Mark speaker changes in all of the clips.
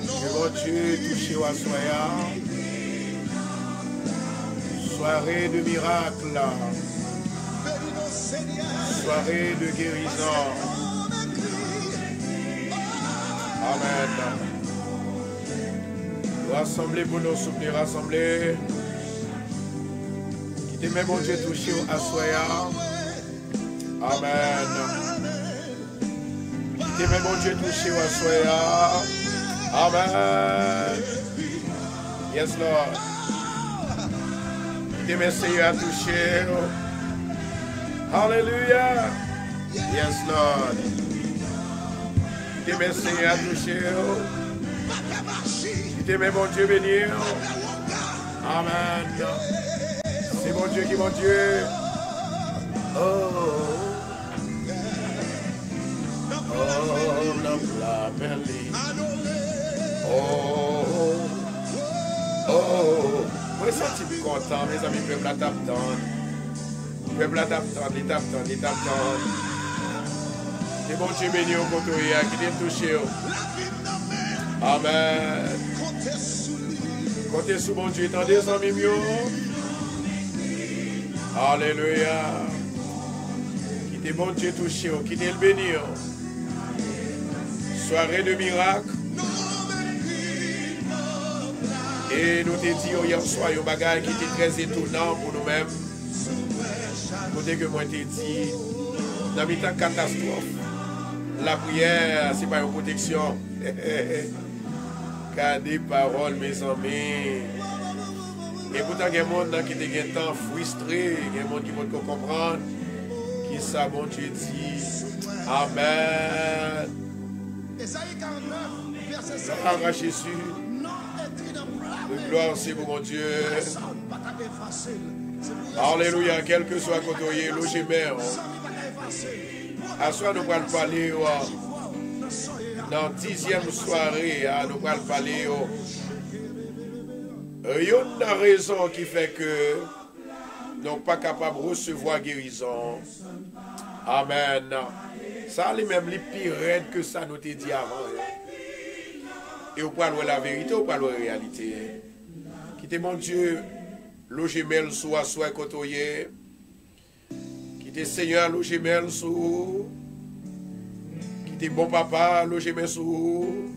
Speaker 1: Que mon Dieu touche à soya. Soirée de miracle. Soirée de guérison. Amen. Rassembler pour nous soutenir, rassembler. Quittez même mon Dieu touché à soya. Amen. Quittez même mon Dieu touché à soya. Amen. Yes, Lord. Quittez mes Seigneur à toucher. Hallelujah. Yes, Lord. Quittez mes Seigneur à toucher. Quittez mes mon Dieu bénir. Amen. C'est mon Dieu qui est mon Dieu. Oh, la merli. Moi, je suis content, mes amis, peuple à t'attendre. Peuple à t'attendre, il t'attend, il t'attend. C'est mon Dieu béni au côté, qui t'est touché. Amen. Comptez sous mon Dieu, tendez son mimio. Alléluia. Qui t'est mon Dieu touché, qui t'est le béni. Soirée de miracle. Et nous t'ai dit hier soir un bagage qui était très étonnant pour nous-mêmes. Côté que moi t'ai dit, dans mes temps catastrophe, la prière, c'est pas une protection. Car des paroles, mes amis. Et pourtant, il y a des gens qui ont temps frustré, il y a des gens qui vont comprendre qui ça, bon Dieu dit. Amen. Gloire à Jésus. Gloire c'est pour mon Dieu. Alléluia, quel que soit côté, logé mère. À soi, nous allons parler dans la 10e soirée, nous allons parler. Il y a une raison qui fait que nous ne sommes pas capables de recevoir guérison. Amen. Ça, c'est même les pires raides que ça nous t'a dit avant. Et vous parlez la vérité, vous parlez la réalité. Quittez mon Dieu, logimel soit côtoyé. Quittez Seigneur, logimel sous. Quittez bon papa, logimel sous.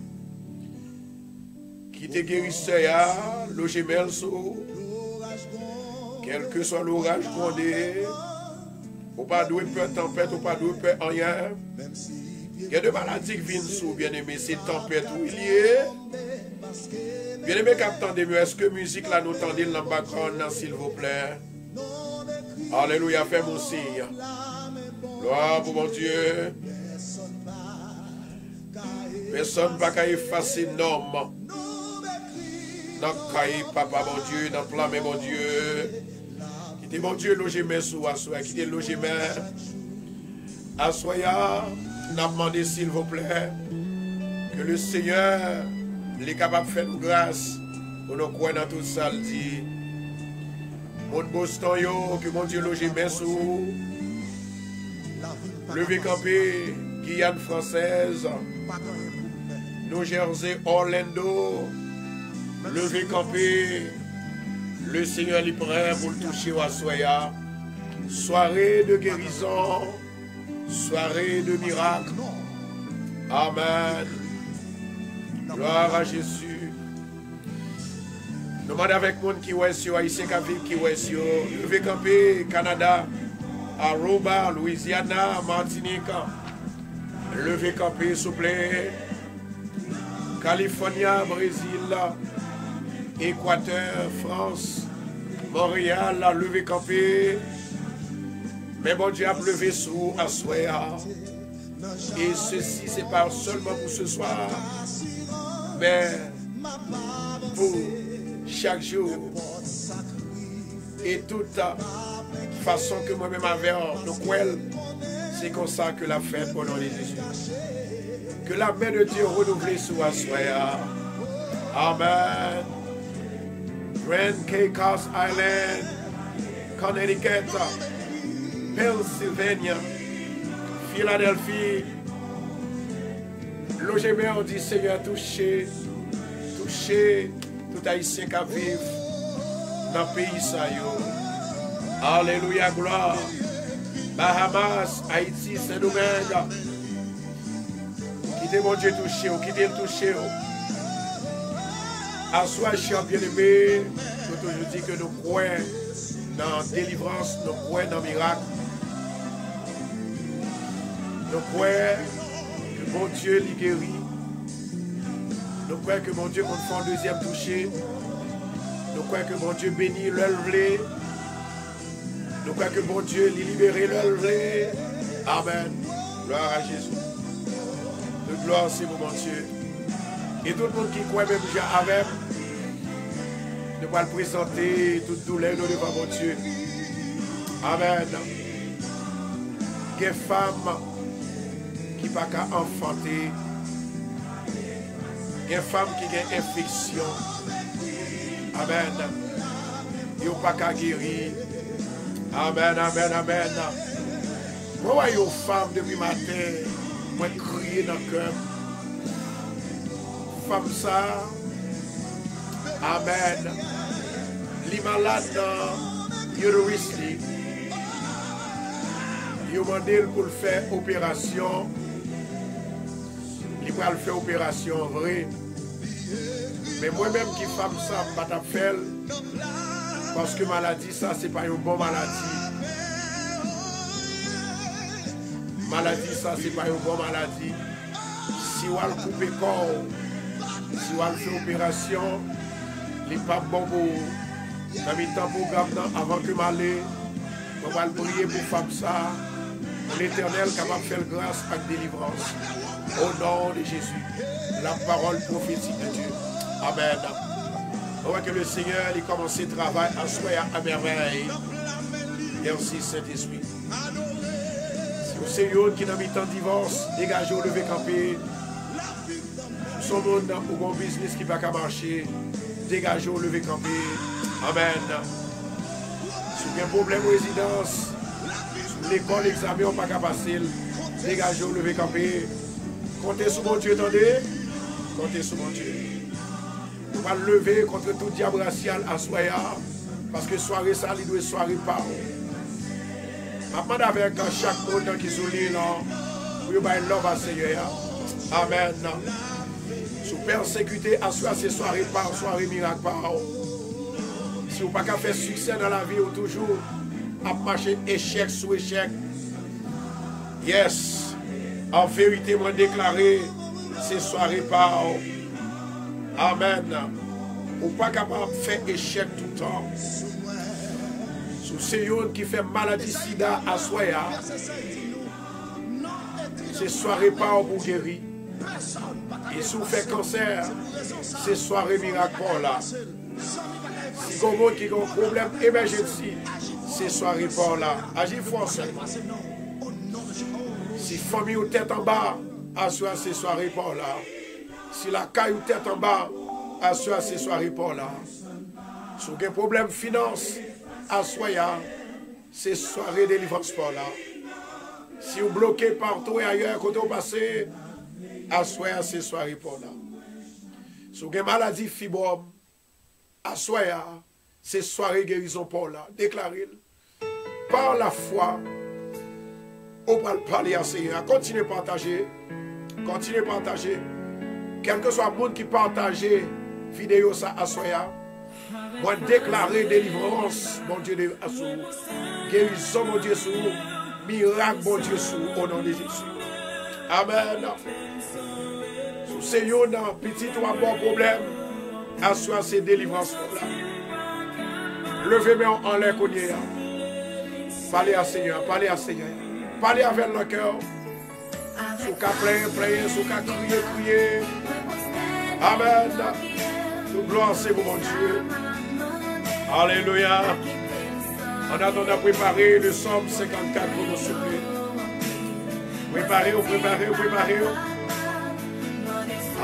Speaker 1: Quittez guérisseur, logimel sous. Quel que soit l'orage grondé, ou pas doué peur tempête, ou pas doué peur rien. Il y a des maladies qui viennent sous, bien aimé, c'est tempête où il y est. Bien aimé, qu'attendez mieux, est-ce que musique là nous tendez dans le background, s'il vous plaît? Alléluia, fais mon signe. Gloire pour mon Dieu. Personne ne va pas effacer nom. Dans le papa, mon Dieu, dans le plan, mais mon Dieu. Quittez mon Dieu, logez mes sous, assoya, quittez logez mes. Assoya. Nous avons demandé, s'il vous plaît, que le Seigneur est capable de faire nous grâce pour nous croire dans tout ça. Il dit, mon Boston, que mon Dieu loge mes sous, levé campé, Guyane française, New Jersey, Orlando, levé campé, le Seigneur est prêt pour le toucher à Soya. Soirée de guérison. Soirée de miracle. Amen. Gloire à Jésus. Nous demandons avec monde qui est sur Haïtien qui est sur levé campé, Canada, Aruba, Louisiana, Martinique. Levé campé, s'il vous plaît. Californie, Brésil, Équateur, France, Montréal, levé campé. Mais mon Dieu a levé sous à Soya. Et ceci, c'est pas seulement pour ce soir, mais pour chaque jour. Et toute façon que moi-même avec nous croyons, c'est comme ça que la fête au nom de Jésus. Que la main de Dieu renouvelée soit Soya. Amen. Grand Caicos Island, Connecticut, Pennsylvania, Philadelphie, Logement, on dit Seigneur, touchez tout haïtien qui vit dans le pays. Alléluia, gloire. Bahamas, Haïti, Saint-Domingue. Quittez mon Dieu touché, quittez le touché. À soi, cher bien-aimé, nous toujours dit que nous croyons dans la délivrance, nous croyons dans le miracle. Nous croyons que mon Dieu lui guérit. Nous croyons que mon Dieu compte faire un deuxième touché. Nous croyons que mon Dieu bénit l'œuvre. Nous croyons que mon Dieu lui libère l'œuvre. Amen. Gloire à Jésus. De gloire, c'est pour mon Dieu. Et tout le monde qui croit même déjà avec, nous allons présenter toute douleur devant mon Dieu. Amen. Des femmes qui ne peuvent pas enfanter. Des femmes qui ont une infection. Amen. Ils ne peuvent pas guérir. Amen, amen, amen. Moi, je suis femme depuis matin. Moi, crier dans le cœur. Femme ça. Amen. Les malades dans l'utérus. Ils ont demandé pour faire opération. Ils vont faire opération vrai. Mais moi-même qui femme ça, je ne peux pas faire. Parce que maladie, ça, ce n'est pas une bonne maladie. Maladie, ça, ce n'est pas une bonne maladie. Si on a coupé le corps, si on a fait opération, les papes bon pour dans programme avant que m'aller, on va prier pour femme ça, l'Éternel capable de faire grâce à la délivrance. Au nom de Jésus, la parole prophétique de Dieu. Amen. On voit que le Seigneur il commence le travail à soi à merveille. Merci Saint-Esprit. Si vous savez qui n'a mis tant de divorce, dégagez au lever campé. Si vous avez un business qui ne va pas marcher, dégagez au lever campé. Amen. Si vous avez un problème de résidence, si l'école, l'examen n'est pas passer, dégagez au lever campé. Comptez sur mon Dieu, attendez. Comptez sur mon Dieu. Nous allons lever contre tout diable racial à soya. Parce que soirée ça, il doit soirée par. Maintenant, avec chaque monde qui est l'île, pour vous l'homme à Seigneur. Amen. Sous persécuté, à soi, c'est soirée par, soirée miracle par. Si vous n'avez pas fait succès dans la vie, ou toujours à marcher échec sous échec. Yes. En vérité, moi déclaré, c'est soirée par. Amen. Ou pas capable de faire échec tout le temps. Sous ces gens qui fait maladie sida à soya, c'est soirée par pour guérir. Et si vous faites cancer, c'est soirée miracle là. Si vous avez un problème émergency, c'est soirée par là. Agis fort seulement. Si famille ou tête en bas, assoit ces soirées par là. Si la caille ou tête en bas, assoit ces soirées par là. Si vous avez un problème finance, assoya ces soirées délivrance par là. Si vous bloquez partout et ailleurs, quand vous passez, assoya ces soirées par là. Si vous avez une maladie fibrome, assoya ces soirées guérison par là. Déclarez par la foi. On va parler à Seigneur. Continuez à partager. Continuez à partager. Quel que soit le monde qui partage vidéo ça à soya. Moi déclarer délivrance, mon Dieu, à sous. Guérison, mon Dieu, sous. Miracle, mon Dieu, sous. Au nom de Jésus. Amen. Sous Seigneur, petit ou un bon problème. À soi, c'est délivrance. Levez-moi en l'air qu'on y est. Parlez à Seigneur. Parlez à Seigneur. Parlez avec le cœur. Sous qu'à prier, sous qu'à crier. Amen. Toute gloire, c'est pour mon Dieu. Alléluia. En attendant de préparer le Somme 54 pour nous souffler. Préparez.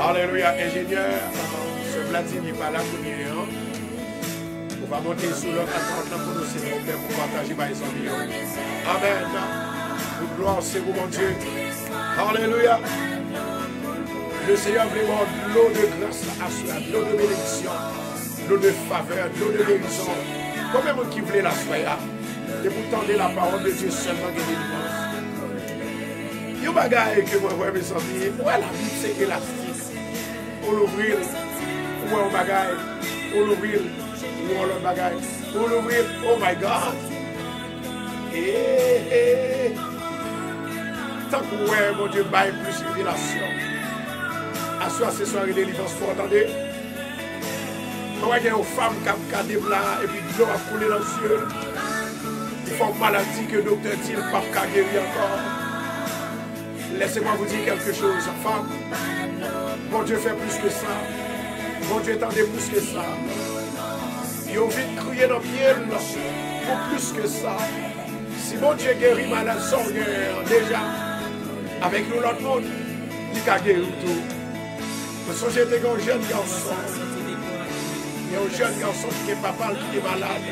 Speaker 1: Alléluia. Ingénieur, ce Vladimir n'est pas là pour nous. On va monter sur l'autre attente pour nous, s'il vous plaît, pour partager par les amis. Amen. Toute gloire, c'est pour mon Dieu. Alléluia. Le Seigneur veut voir de l'eau de grâce à soi, de l'eau de bénédiction, de l'eau de faveur, de l'eau de guérison. Combien de monde qui voulait la soya? Et vous tendez la parole de Dieu seulement de délivrance. Il y a un bagage que moi, mes amis, ouais, la Bible c'est élastique. On l'ouvrir, ou un bagage, on l'ouvrir, ou un autre bagage, on l'ouvrir, oh my God. Et tant que ouais, mon Dieu, baille plus de révélation. À soi, c'est soirée de délivrance, vous entendez? On voit qu'il y a une femme qui a là, et puis l'eau a coulé dans les yeux. Il faut une maladie que le docteur dit, le pape a guéri encore. Laissez-moi vous dire quelque chose, femme. Bon Dieu fait plus que ça. Bon Dieu attendait plus que ça. Il a envie de crier dans le pied pour plus que ça. Si bon Dieu guérit malade sans guerre, déjà, avec nous l'autre monde, il a guéri tout. Parce que j'étais un jeune garçon. Il y a un jeune garçon qui est papa qui est malade.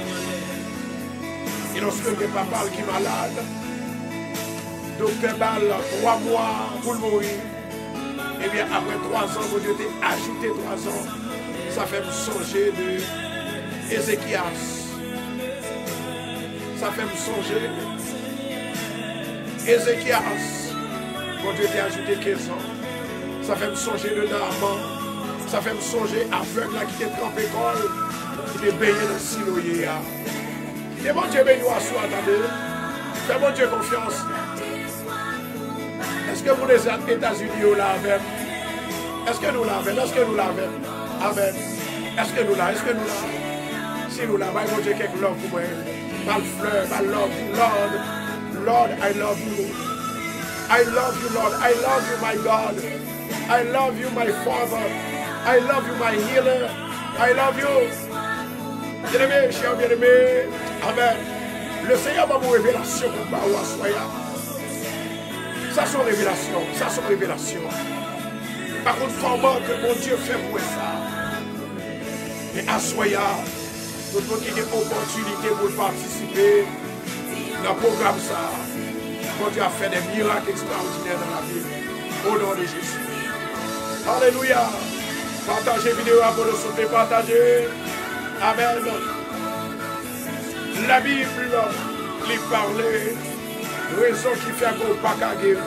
Speaker 1: Et lorsque le papa qui est malade, docteur Bal, 3 mois pour le mourir. Et bien après 3 ans, mon Dieu t'a ajouté 3 ans. Ça fait me songer de Ézéchias. Ça fait me songer Ézéchias. Mon Dieu t'a ajouté 15 ans. Ça fait me songer de Naaman. Ça fait me songer aveugle là qui était trempé col, qui était baigné dans le siloyer. Et mon Dieu béni à soi, attendez. Fais mon Dieu confiance. Est-ce que vous les États-Unis l'avez? Est-ce que nous l'avons? Est-ce que nous l'avons? Amen. Est-ce que nous l'avons? Est-ce que nous l'avons? Si nous l'avons, mon Dieu, quelque love pour moi. Mal fleur, mal love you, Lord. Lord, I love you. I love you, Lord. I love you, my God. I love you, my Father. I love you, my healer. I love you. Bien-aimé, cher bien-aimé. Amen. Le Seigneur va vous révélation pour Baoua Soya. Ça sont révélations. Ça sont révélations. Par contre, comment que mon Dieu fait pour ça? Et à Soya, tout le monde qui a une opportunité pour participer dans le programme ça. Mon Dieu a fait des miracles extraordinaires dans la vie. Au nom de Jésus. Alléluia. Partagez la vidéo pour le sauver, partagez. Amen. La Bible lui parlait. Raison qui fait qu'on ne pas guérir.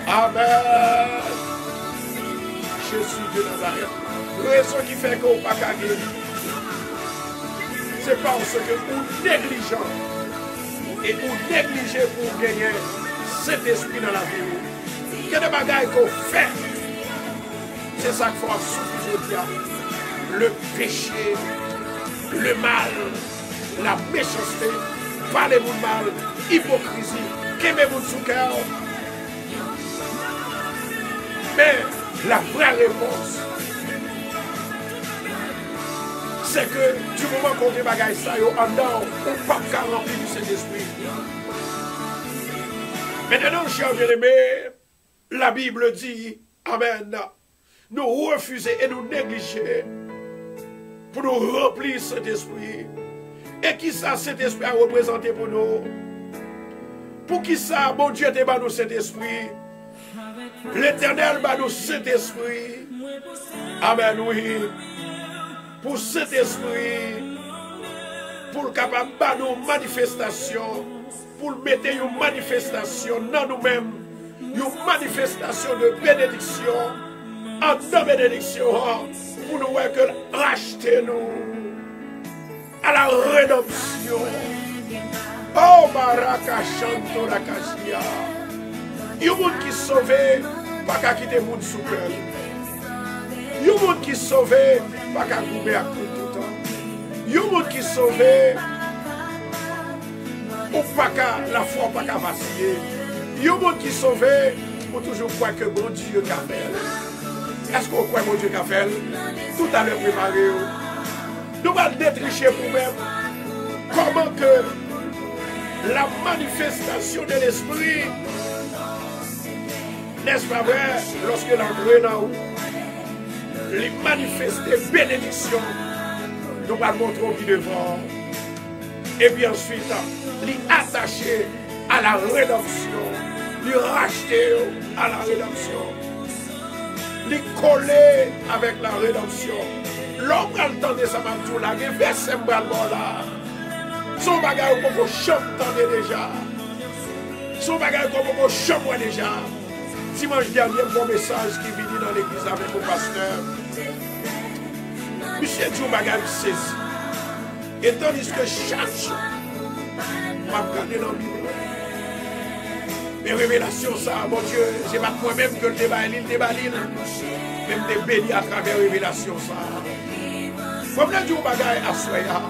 Speaker 1: Amen. Jésus de Nazareth. Raison qui fait qu'on ne pas guérir. C'est parce que vous négligez et vous négligez pour gagner cet esprit dans la vie. Il y a des bagailles qu'on fait. C'est ça qu'il faut souffrir. Le péché, le mal, la méchanceté, parlez-vous de mal, hypocrisie, qu'aimez-vous sous cœur. Mais la vraie réponse, c'est que du moment qu'on dit bagaille ça, en dedans, on ne peut pas remplir du Saint-Esprit. Maintenant, chers bien-aimés, la Bible dit, Amen, nous refuser et nous négliger pour nous remplir cet esprit. Et qui ça, cet esprit a représenté pour nous? Pour qui ça, mon Dieu, te bat nous cet esprit? L'Éternel bat nous cet esprit. Amen, oui. Pour cet esprit, pour le capable de nos manifestations, pour mettre une manifestation dans nous-mêmes, une manifestation de bénédiction, en de bénédiction, pour nous voir que racheter nous à la rédemption. Oh, Baraka Chanto Rakashia. Il y a un monde qui sauvé, pas qu'à quitter le monde sous cœur. Il y a un monde qui sauvé, pas qu'à couper à tout le temps. Il y a un monde qui sauvé, ou pas qu'à la foi, pas qu'à vaciller. Il y a un monde qui sauvé, pour toujours croire que bon Dieu qu'a fait. Est-ce qu'on croit mon Dieu qu'a fait? Tout à l'heure préparé. Nous allons détricher pour nous-mêmes. Comment que la manifestation de l'esprit, n'est-ce pas vrai, lorsque l'entrée dans nous, les manifester bénédiction, nous allons montrer qui devant. Et puis ensuite, les attacher à la rédemption, les racheter à la rédemption. les coller avec la rédemption. L'homme a le temps de sa mantour là, il verse un bras là. Son bagage qu'on peut chanter déjà. Son bagage qu'on peut chanter déjà. Dimanche dernier, bon message qui vient dans l'église avec mon pasteur. Monsieur dit un bagage saisi. Et tandis que chaque jour, m'a regardé dans le Bible. Mes révélations, ça, mon Dieu, c'est pas moi-même que le débat, même des bénis à travers révélations, ça. Comme là, du bagage à soya.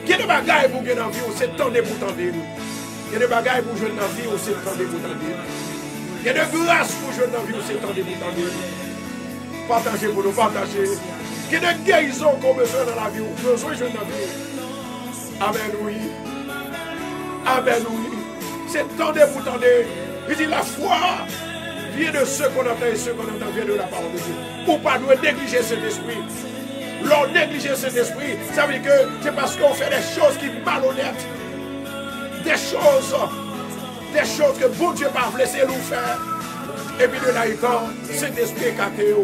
Speaker 1: Il y a des bagages pour gagner dans la vie, c'est temps de vous tendre. Il y a des bagages pour jouer dans la vie, c'est temps de vous tendre. Il y a des grâces pour jouer dans la vie, c'est temps de vous tendre. Partagez pour nous, partagez. Il y a des guérisons qu'on a besoin dans la vie, besoin de jouer dans la vie. Amen, oui. Amen, oui. C'est temps de vous tendre. Il dit la foi vient de ceux qu'on entend et ceux qu'on entend vient de la parole de Dieu. Pour pas nous négliger cet esprit. L'on néglige cet esprit, ça veut dire que c'est parce qu'on fait des choses qui sont malhonnêtes. Des choses que bon Dieu n'a pas laissé nous faire. Et puis de là, quand cet esprit est caté.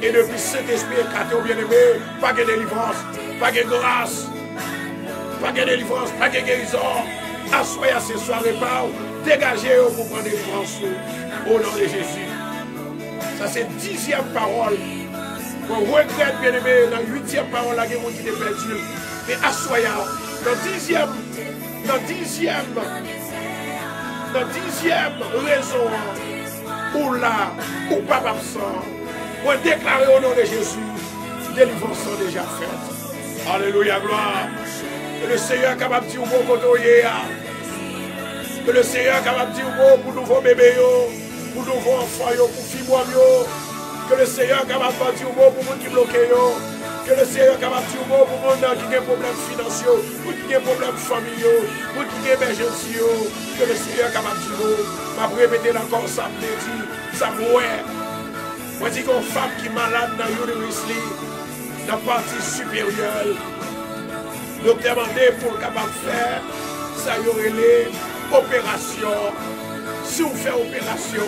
Speaker 1: Et depuis cet esprit est caté, bien aimé, pas de délivrance, pas de grâce, pas de délivrance, pas de guérison. Assoyez à ces soirées pas, dégagez-vous pour prendre délivrance au nom de Jésus. Ça c'est 10e parole. On regrette, bien aimé, dans 8e parole, la guerre qui est perdue. Mais assoyez, dans 10e raison, ou là, ou pas absent, pour déclarer au nom de Jésus, délivrance sont déjà faites. Alléluia, gloire. Que le Seigneur est capable de dire au mot côté. Que le Seigneur est capable de dire au mot pour nouveaux bébés, pour nouveaux enfants, pour filles. Que le Seigneur est capable de dire au mot pour les gens qui bloquent. Que le Seigneur est capable de dire au mot pour les gens qui ont des problèmes financiers, pour les gens qui ont des problèmes familiaux, pour les gens qui ont des émergences. Que le Seigneur est capable de dire au mot. Je vais répéter encore ça, me dit, ça mouait. Moi, je dis qu'une femme qui est malade dans l'utérus, dans la partie supérieure, nous demandons pour le capable de faire, ça y aurait l'opération. Si on fait opération,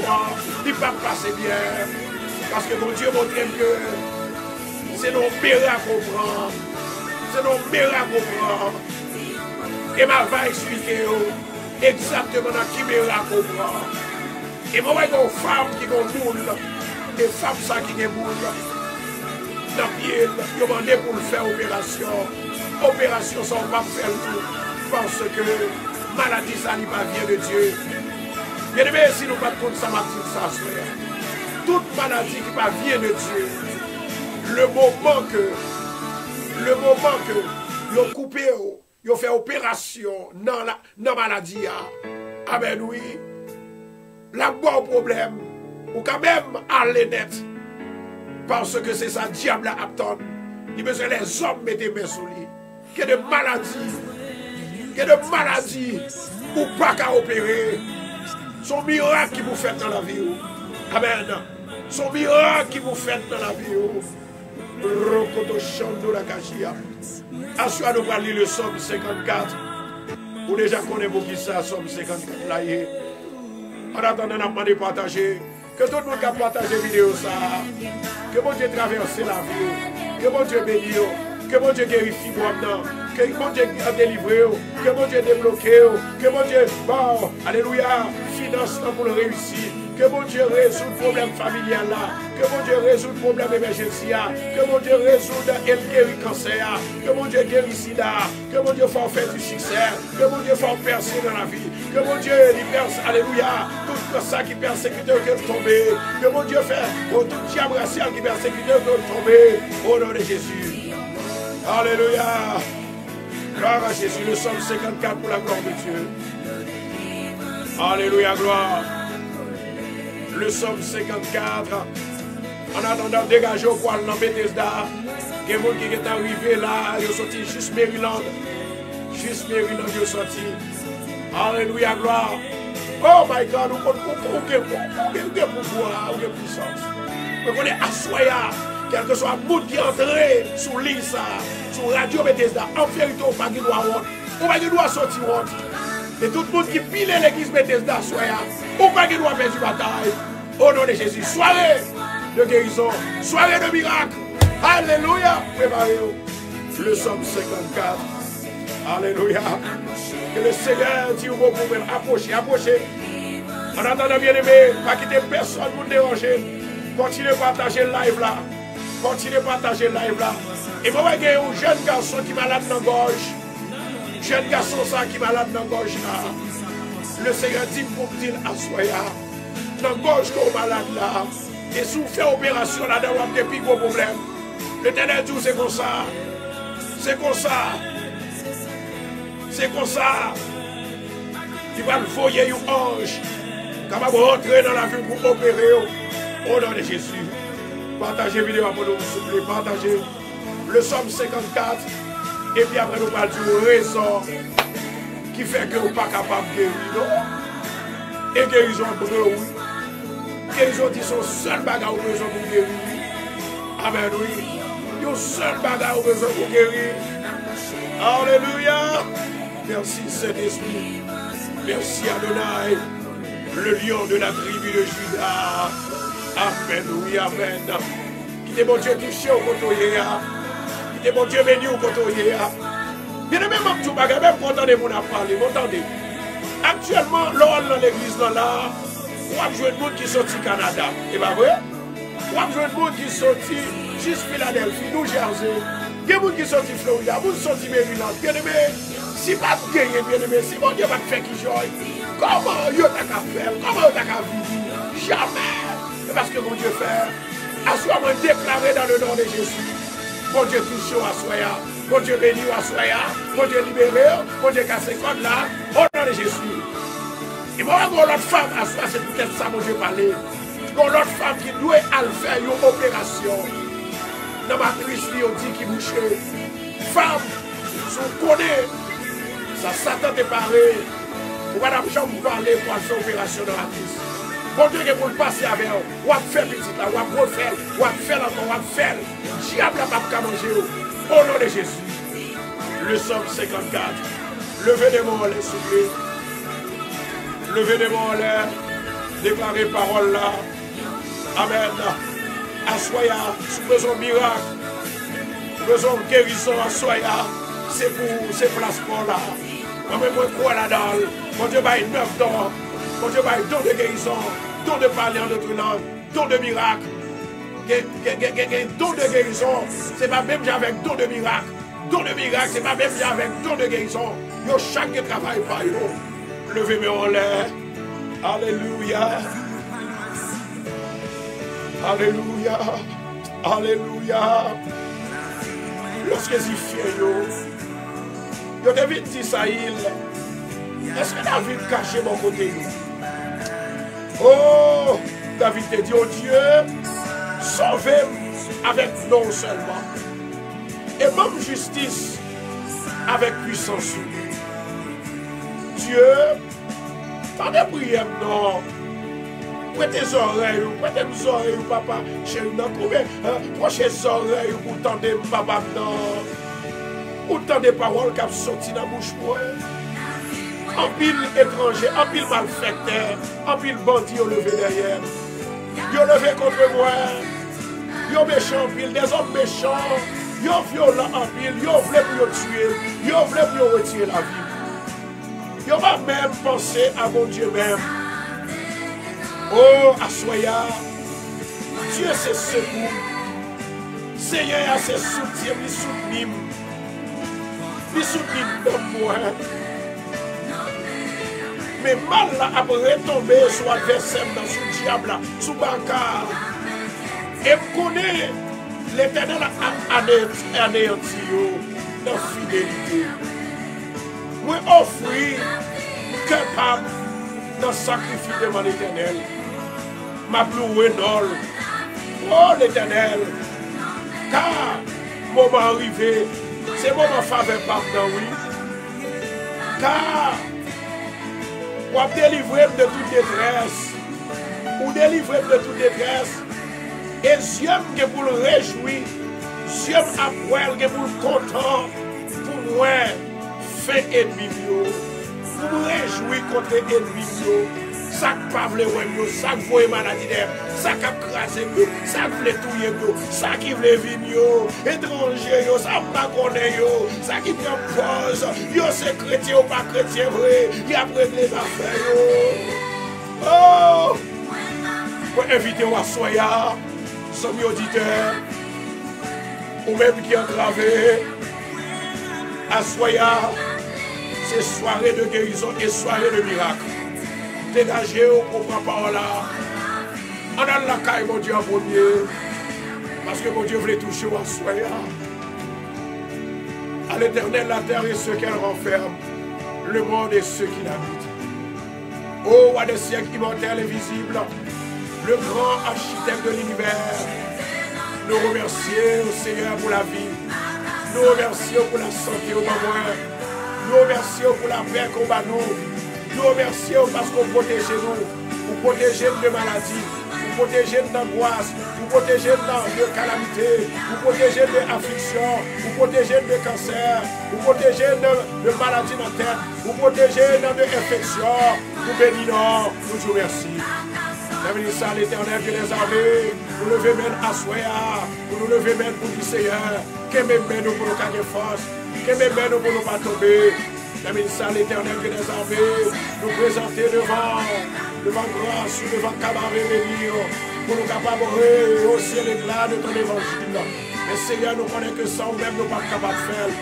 Speaker 1: il ne va pas passer bien. Parce que mon Dieu montre que c'est nos miracles qu'on prend. C'est nos miracles qu'on prend. Et ma va expliquer exactement dans qui miracle qu'on prend. Et moi, je vois une femme qui a une boule. Et femme ça qui a une boule. Dans le pied, je demande pour le faire opération. Opération, ça on va faire tout. Parce que maladie, ça n'est pas vient de Dieu. Bien aimé, si nous ne battons pas ça, ça soit. Toute maladie qui va vient de Dieu, le moment que vous coupez, vous faites opération dans la maladie, amen oui, la bon problème, ou quand même aller net, parce que c'est ça, diable a attend. Il besoin les hommes mettent des mains sur lui. Que de maladies, ou pas qu'à opérer, son miracle qui vous fait dans la vie. Amen. Son miracle qui vous fait dans la vie. Rokoto Chando la Kachia. Assois nous pour lire le Somme 54. Vous déjà connaissez pour qui ça, Somme 54 là. En attendant, on a demandé de partager. Que tout le monde a partagé la vidéo ça. Que mon Dieu traverse la vie. Que mon Dieu bénisse. Que mon Dieu guérifie maintenant. Que mon Dieu délivre. Que mon Dieu débloque. Que mon Dieu, bon, alléluia, finance pour le réussir. Que mon Dieu résout le problème familial là. Que mon Dieu résout le problème émergentiel. Que mon Dieu résout le cancer. Que mon Dieu guérit sida. Que mon Dieu fasse faire du succès. Que mon Dieu fasse percer dans la vie. Que mon Dieu libère, alléluia, tout ça qui persécute que tomber. Que mon Dieu fait tout diable racial qui persécute que tomber. Au nom de Jésus. Alléluia. Gloire à Jésus. Le Somme 54 pour la gloire de Dieu. Alléluia, gloire. Le Somme 54. En attendant, dégager au poil dans Bethesda. Il y a des gens qui sont arrivés là. Ils sont sortis juste Maryland. Juste Maryland, ils sont sortis. Alléluia, gloire. Oh my God, nous avons pouvoir, nous puissance. Nous connaissons Assoya, quel que soit le monde qui est entré sur l'île, sur Radio Bethesda, en vérité, on ne doit pas sortir. Et tout le monde qui pile l'église Bethesda, Assoya, on ne doit pas faire du bataille. Au nom de Jésus, soirée, de guérison, soirée de miracle. Alléluia. Préparez-vous. Le psaume 54. Alléluia. Que le Seigneur dit au bon pour approcher, approcher. En attendant, bien aimé, pas quitter personne pour nous déranger. Continuez à partager le live là. Continuez à partager le live là. Et vous voyez un jeune garçon qui est malade dans la gorge. Jeune garçon ça qui est malade dans la gorge là. Le Seigneur dit pour dire à Soya. Dans la gorge qu'on est malade là. Et si vous faites opération là-dedans, vous avez des plus gros problèmes. L'Éternel dit c'est comme ça. C'est comme ça. C'est comme ça. Il va le voyer un ange. Capable de rentrer dans la vie pour opérer. Au nom de Jésus. Partagez la vidéo pour nous, s'il vous plaît. Partagez le psaume 54. Et puis après, nous parlons du raison qui fait que vous n'êtes pas capable de guérir. Et guérison brûle, oui. Guérison dit son seul bagage au besoin pour guérir. Amen, oui. Son seul bagage au besoin pour guérir. Alléluia. Merci Saint-Esprit. Merci Adonai. Le lion de la tribu de Juda. Amen, oui, amen. Qui est mon Dieu touché au côté. Qui est mon Dieu béni au côté. Bien aimé, même tout bagage, même quand on est mon à parler, m'entendez. Actuellement, l'on dans l'église là, on a joué de monde qui sorti Canada. Et pas vrai? On a joué de monde qui sorti juste Philadelphie, New Jersey. Il y a des gens qui sorti Florida, des gens qui sorti Maryland. Bien aimé, si pas de gagner, bien aimé, si mon Dieu va te faire qui joue, comment il t'a qu'à faire? Comment il t'a qu'à vivre? Jamais! Parce que mon Dieu fait, assoiement déclaré dans le nom de Jésus. Mon Dieu touche à Soya, mon Dieu béni à Soya, mon Dieu libéré, mon Dieu cassé comme là, au nom de Jésus. Et moi, je l'autre femme à soi, c'est peut-être ça mon Dieu parlait. L'autre femme qui doit faire une opération. Dans ma matrice, on dit qu'il bouchait. Femme, si on connaît, ça Satan est paré. Ou madame Jean vous parler pour faire opération dans la matrice. Bon Dieu, pour le passer avec vous, on va faire petit là, on va refaire, on va faire encore, on va faire. Diable n'a pas manger. Au nom de Jésus. Le psaume 54. Levez des mains en l'air, s'il vous plaît. Levez des mains en l'air. Déclarez parole là. Amen. Assoya, si vous besoin de miracle, besoin de guérison, assoya, c'est pour ces placements là. Moi-même, je crois là-dedans. Mon Dieu va être 9 dons. Mon Dieu va être don de guérison, don de parler en d'autres langues, don de miracle. Don de guérison, c'est pas même avec don de miracle. Don de miracle, c'est pas même avec don de guérison. Yo chaque travail par yo. Levez-moi en l'air. Alléluia. Alléluia. Alléluia. Lorsque j'y fais yo David dit ça est-ce que David cachait mon côté? Oh, David te dit, oh Dieu, sauvez-moi avec non seulement. Et même justice avec puissance. Dieu, tant de prières, non. Prêtez tes oreilles, papa. Chérie, non, prochez tes oreilles pour tendre papa, non. Pour tendre des paroles qui sont sorties dans la bouche pour eux. En pile étranger, en pile malfaiteur, en pile bandit, au levé derrière. Ils ont levé contre moi. Ils ont méchant en pile, des hommes méchants. Ils ont violent en pile, ils ont voulu pour tuer, ils ont voulu pour retirer la vie. Ils n'ont pas même pensé à mon Dieu même. Oh, Assoya, Dieu c'est secours. Seigneur c'est soutien, il soutient. Il soutient de moi. Mais mal là a retombé sur l'adversaire dans ce diable là, sous Bacar. Et vous connaissez l'Éternel a anéanti dans fidélité. Moi offrir capable dans sacrifice devant l'Éternel. Ma loué nol. Oh l'Éternel. Car moment arrivé, c'est moment faveur pardon, oui. Car ou délivrer de toute détresse. Ou délivrer de toute détresse. Et Dieu pour le réjouir. Dieu après pour le content. Pour moi, fait ennemi. Pour me réjouir contre ennemi. ça qui pas voulait nous, ça qui voulait maladie, ça qui a crasé nous, ça qui voulait touiller nous, ça qui voulait vivre, étranger, ça pas connaît, ça qui prend pause, c'est chrétien ou pas chrétien vrai, il a pris les affaires. Oh! Pour inviter à Soya, son auditeur, ou même qui est entravé, à Soya, c'est soirée de guérison et soirée de miracle. Dégagez-vous pour prendre parole là. On a la caille, mon Dieu, en premier. Parce que mon Dieu voulait toucher à Soya. À l'Éternel, la terre et ceux qu'elle renferme, le monde et ceux qui l'habitent. Ô roi des siècles immortel et visible, le grand architecte de l'univers, nous remercions, Seigneur, pour la vie. Nous remercions pour la santé au moment. Nous remercions pour la paix qu'on va nous. Nous remercions parce qu'on protège nous. Vous protégez de maladies. Vous protégez d'angoisse. Vous protégez de calamité. Vous protégez de affliction. Vous protégez de cancer. Vous protégez de maladies dans la tête. Vous protégez de infection. Nous bénissons. Nous vous remercions. Bénissons l'Éternel Dieu des armées. Nous levez même à Soya. Nous levez même pour le Seigneur. Que même nous pour nous gagner force. Que même nous pour nous pas tomber. Bénissons l'Éternel Dieu des armées. Nous présenter devant grâce, devant cabaret béni. Pour nous capables au ciel éclat de ton évangile. Mais Seigneur, nous connaissons que ça ou même nous pas capables de faire.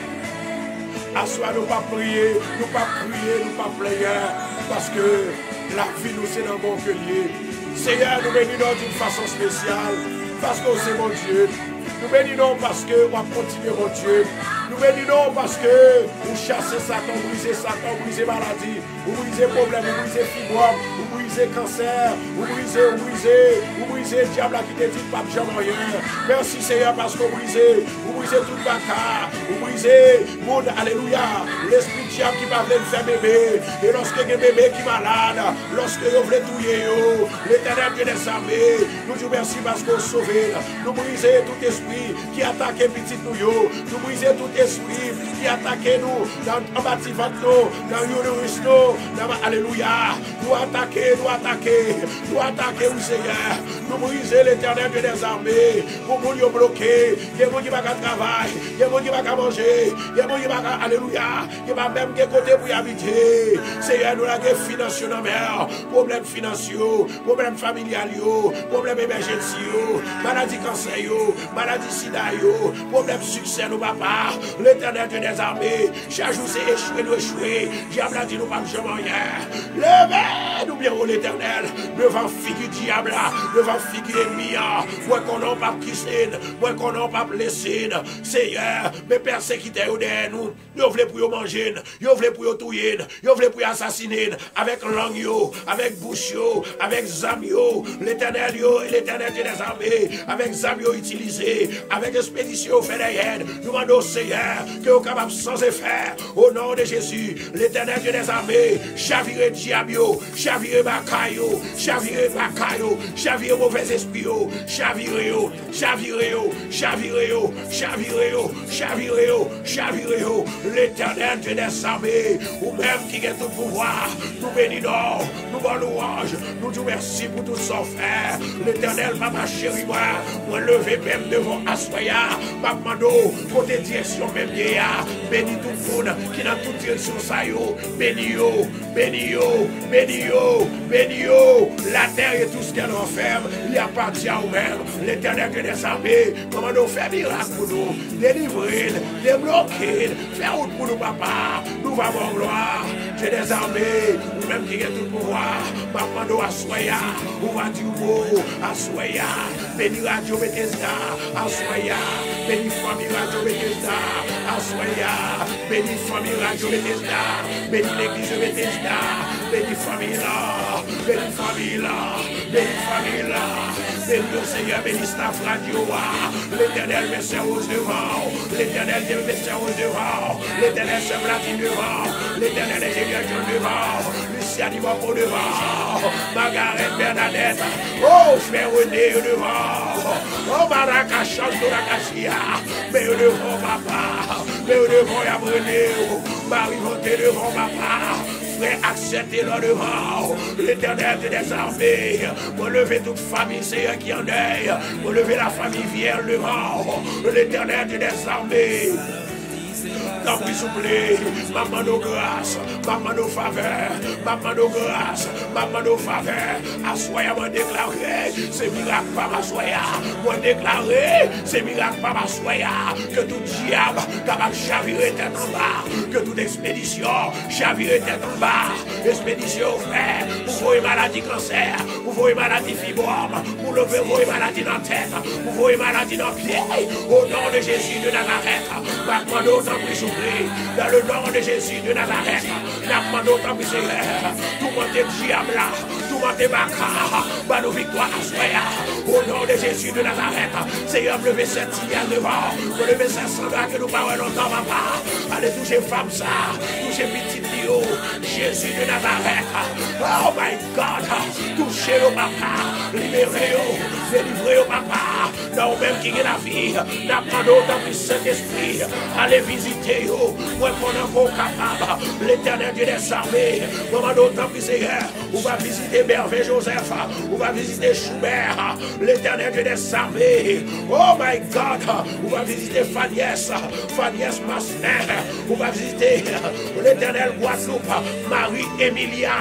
Speaker 1: Assois nous pas prier, nous pas crier, nous pas plaire. Parce que la vie nous c'est dans bon collier. Seigneur, nous bénissons d'une façon spéciale, parce que c'est mon Dieu. Nous bénissons parce que on va continuer mon Dieu. Nous bénissons parce que vous chassez Satan, vous brisez maladie, vous brisez problème, vous brisez fibrome, vous brisez cancer, vous brisez le diable qui te dit pas jamais rien. Merci Seigneur parce que vous brisez tout le bacard, vous brisez monde, alléluia, l'esprit diable qui va venir faire bébé. Et lorsque il y a un bébé qui est malade, lorsque vous voulez touiller, l'Éternel Dieu des armées, nous vous remercions parce que vous sauvez. Nous brisez tout esprit qui attaque petit nous, nous brisez tout esprit qui attaque nous dans bâtiment, dans l'urus, alléluia. Nous attaquer, oui Seigneur. Nous briser l'Éternel Dieu des armées pour nous bloquer. Il y a des gens qui ne vont pas travailler, il y a des gens qui ne vont pas manger, il y a des gens qui ne vont pas, alléluia, qui ne vont même pas côté pour y habiter. Seigneur, nous avons des financiers dans la mer, problèmes financiers, problèmes familiales, problèmes émergentiels, maladies cancer, maladies sida, problèmes succès, nous papa. L'Éternel Dieu des armées, chaque jour c'est échoué, nous échouer. Diable a dit nous pas jamais rien. Levez-nous bien au l'Éternel, devant figure diable, devant figure ennemi. Moi qu'on n'a pas quitté, moi qu'on n'a pas blessé. Seigneur, mais persécuter derrière nous. Vous voulez pour manger, vous voulez pour tuer, vous voulez pour assassiner avec langue, avec bouche, avec zamio, l'Éternel et l'Éternel Dieu des armées, avec zamio utilisé, avec expédition fait derrière. Nous demandons Seigneur que vous êtes capable sans effet au nom de Jésus, l'Éternel Dieu des armées, chavirez diabio, chavirez bakayo, chavirez bakayo, chavirez mauvais esprit, chavirez, l'Éternel Dieu des armées, ou même qui a tout pouvoir, nous bénissons, nous bon louange, nous disons merci pour tout son frère, l'Éternel, papa chéri, moi lever même devant Assoya, ma mando, côté direction même vieillard, bénis tout le monde qui dans toute direction ça yo, bénis yo, la terre et tout ce qu'elle renferme, il appartient au même, l'Éternel Dieu des armées, comment nous faire miracle pour nous, délivrer, débloquer, faire route pour nous papa, nous va avoir gloire, Dieu des armées, ou même qui a tout pouvoir, papa nous Assoya, ou va dire mot, Assoya, bénis Radio Bethesda, Assoya, bénis famille Radio Bethesda, Assoya, bénis famille Radio Bethesda, bénis l'église de Bethesda, bénis famille là, bénis famille là, bénis famille là, bénis le Seigneur, bénis staff radio, l'Éternel met ses roses devant, l'Éternel met ses roses devant, l'Éternel se platine devant, l'Éternel est génial devant, Lucia Diva pour devant, Margaret Bernadette, oh frère René devant, oh Baraka chante de la Cachia, mais devant papa, mais devant Yabrene, Marie Monté devant papa, frères, acceptez-le devant. L'Éternel des armées. Relevez toute famille, Seigneur, qui en est. Relevez la famille vierge devant. L'Éternel des armées. Tant pis, s'il vous plaît, maman nos grâces, maman nos faveurs, maman nos grâces, maman nos faveurs. Assoya, moi déclaré, c'est miracle par Assoya. Moi déclaré, c'est miracle par Assoya. Que tout diable capable de chavirer tête en bas, que toute expédition chavirer tête en bas. Expédition frère, vous voyez maladie cancer, vous voyez maladie fibrome, vous levez voyez maladie dans la tête, vous voyez maladie dans le pied. Au nom de Jésus de Nazareth, maintenant d'autant plus soufflé. Dans le nom de Jésus de Nazareth, maintenant d'autant plus Seigneur, tout le monde est diable là, tout le monde est bacard, bah nos victoires à soya. Au nom de Jésus de Nazareth, Seigneur, levez cette tigère devant, levez cette sandra que nous parlons longtemps, papa. Allez toucher femme ça, toucher petite Dio, Jésus de Nazareth. Oh my God, touchez le papa, libérez-le, délivrez-le papa, dans même qui est la vie, n'apprends d'autant plus Saint-Esprit, allez visiter, moi qu'on a encore capable, l'Éternel Dieu des armées, moi d'autant plus Seigneur, on va visiter Merveille Joseph, on va visiter Schubert, l'Éternel Dieu des armées, oh my God, on va visiter Faniès Masner, on va visiter l'Éternel Guadeloupe, Marie-Emilia,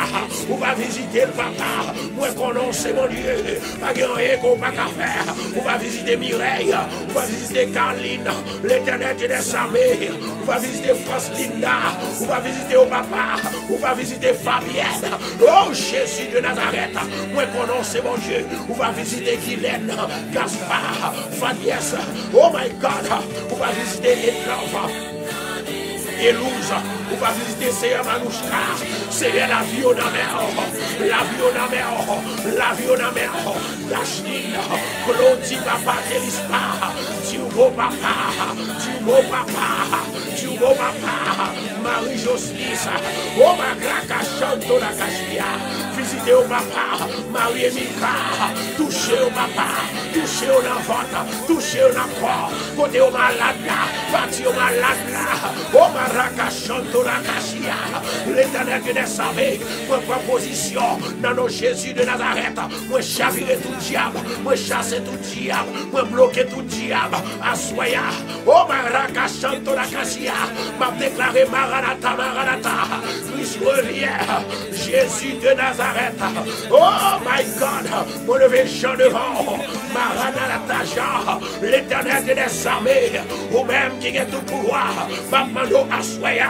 Speaker 1: on va visiter le papa, moi qu'on a c'est mon Dieu, pas rien qu'on va faire, on va visiter Mireille, on va visiter Caroline, l'Éternel Dieu des armées, on va visiter France Linda, on va visiter au papa, on va visiter Fabienne, oh Jésus de Nazareth, moi qu'on c'est mon Dieu, on va visiter Guylaine, Gaspard, Faniès, oh my God, on va visiter Etlove, Elouze, on va visiter Seigneur Manouchka, Seigneur la vie au mer, la vie au mer, la vie au mer, Dachnine, Claudie papa, Télispa, Tugo papa, Tugo papa, Tugo papa, Marie-Joslis, oh ma graka chanto la cachia, visitez au papa, Marie-Emika, touchez au papa, touchez au enfant, touchez au enfant, côté au malade là, parti au malade là, oh ma graka chanto la cachia, l'Éternel Dieu des armées, moi proposition, dans nos Jésus de Nazareth, moi chavirer tout diable, moi chasser tout diable, moi bloquer tout diable, assoya, oh ma graka chanto la cachia, m'a déclaré Maranatha, Maranatha, Christ revient, Jésus de Nazareth, oh my God, mon lever Jean devant, Maranatha Jean, l'Éternel des armées, ou même qui est tout pouvoir, Mamando assoya,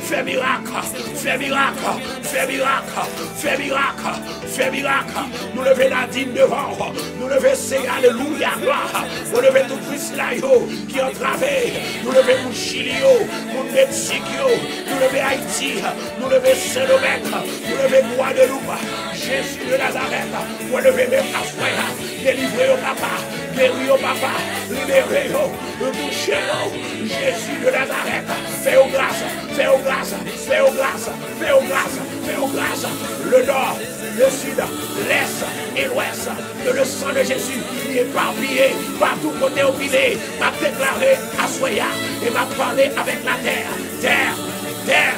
Speaker 1: fais miracle, fais miracle, fais miracle, fais miracle, fais miracle, nous lever Nadine devant, nous lever c'est alléluia, gloire, nous lever tout Christ là qui ont travé, nous lever pour Chilio, pour Mexique, nous lever Haïti, nous lever Saint-Domingue, nous lever Guadeloupe, Jésus de Nazareth, nous lever même Assoya, délivrez au papa, guéris au papa, libérez-le, touchez-le, Jésus de Nazareth, fais-au grâce, fais-au grâce, fais-au grâce, fais-au grâce, fais-au grâce, le nord, le sud, l'est et l'ouest, que le sang de Jésus est éparpillé partout côté opilé, m'a déclaré Assoya et m'a parlé avec la terre, terre, terre,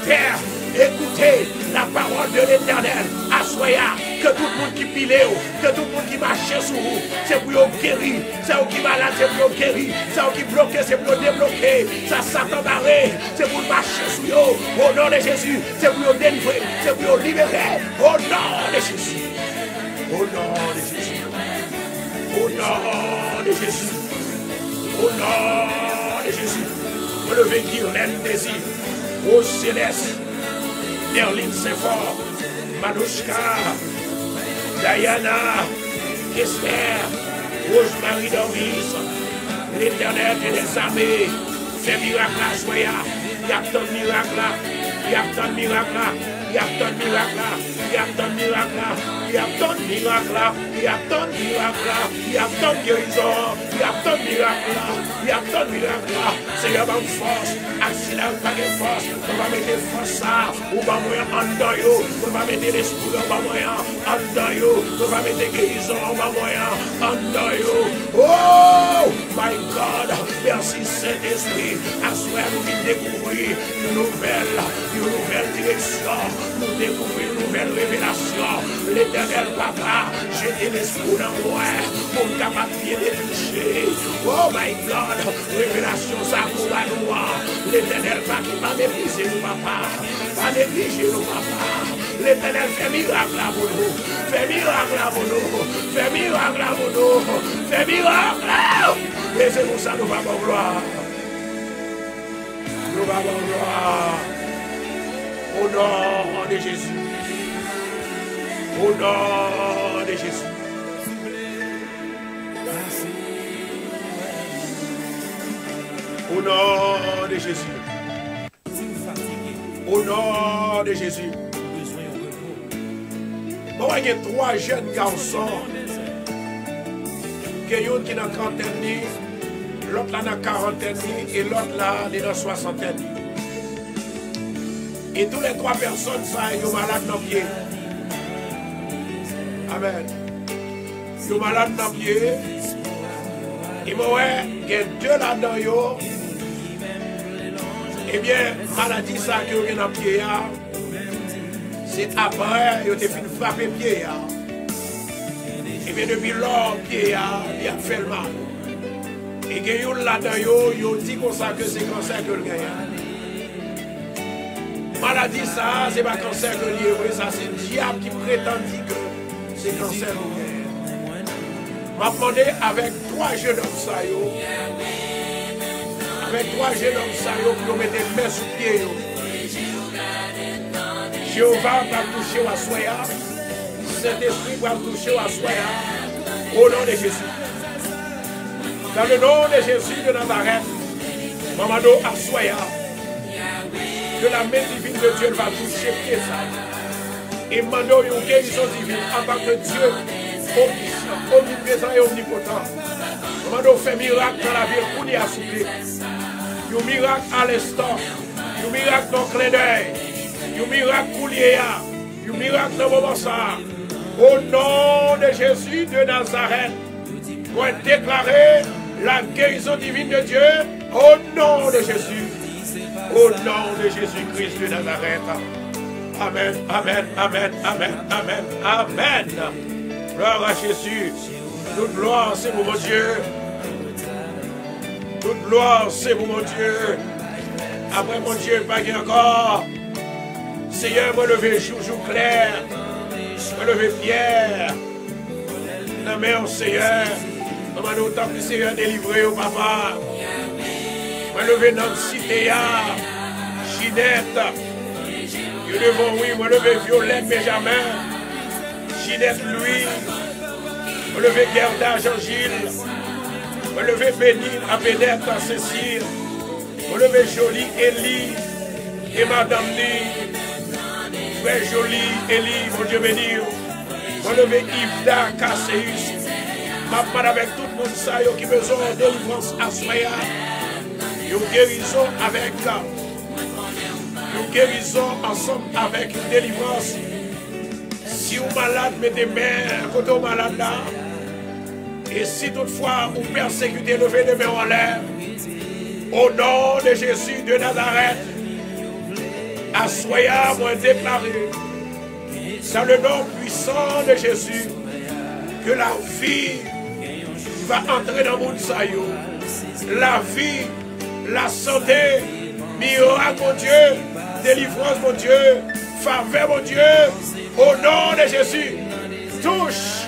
Speaker 1: terre, écoutez la parole de l'Éternel, Assoya, que tout le monde qui pile, que tout le monde qui marche sur vous, c'est pour vous guérir, c'est pour qui malade, c'est pour vous guérir, c'est pour qui bloqué, c'est pour vous débloquer, ça Satan barré, c'est pour marcher sur vous, au nom de Jésus, c'est pour vous délivrer, c'est pour vous libérer, au nom de Jésus, au nom de Jésus, au nom de Jésus, au nom de Jésus, relevez Guylaine désir, au céleste, Berlin Saint-Fort, Manouchka, Diana, Esther, Rosemary Doris, l'Éternel des armées, fait miracle à Soya, il y a tant de miracles là, il y a tant de miracles là, il y a tant de miracles là, il y a tant de miracles là, il y a tant de miracles là, il y a tant de miracles là, il y a tant de guérisons, il y a tant de miracles là, il y a tant de miracles là, Seigneur, bonne force, accident, pas de force, on va mettre force ça, on va moyen en dedans, on va mettre l'esprit, on va moyen en dedans, on va mettre guérison, on va moyen en dedans. Oh my God, merci Saint-Esprit, à soi nous découvrir une nouvelle direction, Éternel papa, j'ai l'esprit dans moi pour me capable bien de toucher. Oh my God, révélation ça pour nous. L'Éternel pas qui va mépriser nous papa, pas négliger nous papa. L'Éternel fait miracle à vous, fait miracle à vous, fait miracle à vous, fait miracle. Et c'est pour ça que nous va avoir gloire. Nous va avoir gloire. Au nom de Jésus. Au nom de Jésus. Au nom de Jésus. Au nom de Jésus. Bon, il y a 3 jeunes garçons. Qui est une qui est dans la trentaine, l'autre là dans la quarantaine et l'autre là dans la soixantaine. Et tous les 3 personnes, ça, ils sont malades dans le pied. Amen. Ils sont malades dans le pied. Et moi, il y a 2 là-dedans. Eh bien, maladie, ça, qui est dans le pied, c'est après, ils ont fini de frapper le pied. Et bien, depuis lors, le pied, il a fait le mal. Et il y a une là-dedans, ils ont dit comme ça que c'est cancer que le gagne. Maladie, ça, c'est pas cancer que lié, ça, c'est le diable qui prétend dire que c'est cancer que lié. Je m'a demandé avec 3 jeunes hommes, ça, avec 3 jeunes hommes, ça, pour mettre les mains sous pied. Jéhovah va toucher à Soya, Saint-Esprit va toucher à Soya, au nom de Jésus. Dans le nom de Jésus de Nazareth, Mamado à Soya, que la main divine de Dieu va toucher pied ça. Et Mando une guérison divine en tant que Dieu omniscient, omniprésent et omnipotent. Mando fait miracle dans la ville pour y assouplir. Un miracle à l'instant, un miracle dans le clin d'œil, un miracle pour l'y un miracle dans le moment ça. Au nom de Jésus de Nazareth, pour déclarer la guérison divine de Dieu au nom de Jésus. Au nom de Jésus-Christ de Nazareth. Amen, amen, amen, amen, amen, amen. Gloire à Jésus. Toute gloire, c'est pour mon Dieu. Toute gloire, c'est pour mon Dieu. Après mon Dieu, pas encore. Seigneur, me lever jour clair. Me lever Pierre. Non, mais au Seigneur. Comment nous autant que le Seigneur délivré au papa. Me lever dans la cité, Ginette. Je devons, oui, me lever Violette Benjamin. Ginette Louis. Me lever Gerda Jean-Gilles. Me lever Bénine à Bénette à Cécile. Me lever Jolie Élie et Madame Lee. Frère Jolie Élie, mon Dieu béni. Me lever Yvda Casseus. Ma parle avec tout le monde ça, qui besoin de délivrance à Soya. Une guérison avec une guérison ensemble avec une délivrance. Si vous êtes malade, mettez main côté malade là. Et si toutefois vous persécutez, levez les mains en l'air. Au nom de Jésus de Nazareth, à Soya, moi déclaré, dans le nom puissant de Jésus, que la vie va entrer dans le monde. La vie, la santé, miracle, mon Dieu, délivrance, mon Dieu, faveur, mon Dieu, au nom de Jésus. Touche,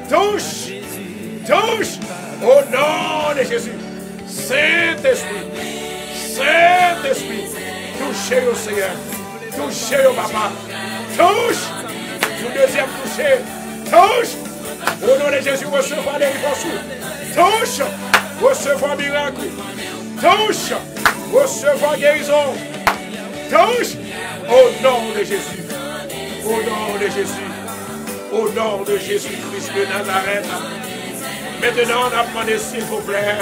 Speaker 1: touche, touche, au nom de Jésus. Saint-Esprit, Saint-Esprit, touchez au Seigneur, touchez au Papa, touche, le deuxième toucher, touche, au nom de Jésus, recevoir délivrance, touche, recevoir miracle, touche, recevoir guérison, touche, au nom de Jésus, au nom de Jésus, au nom de Jésus-Christ de Nazareth. Maintenant, on a demandé, s'il vous plaît,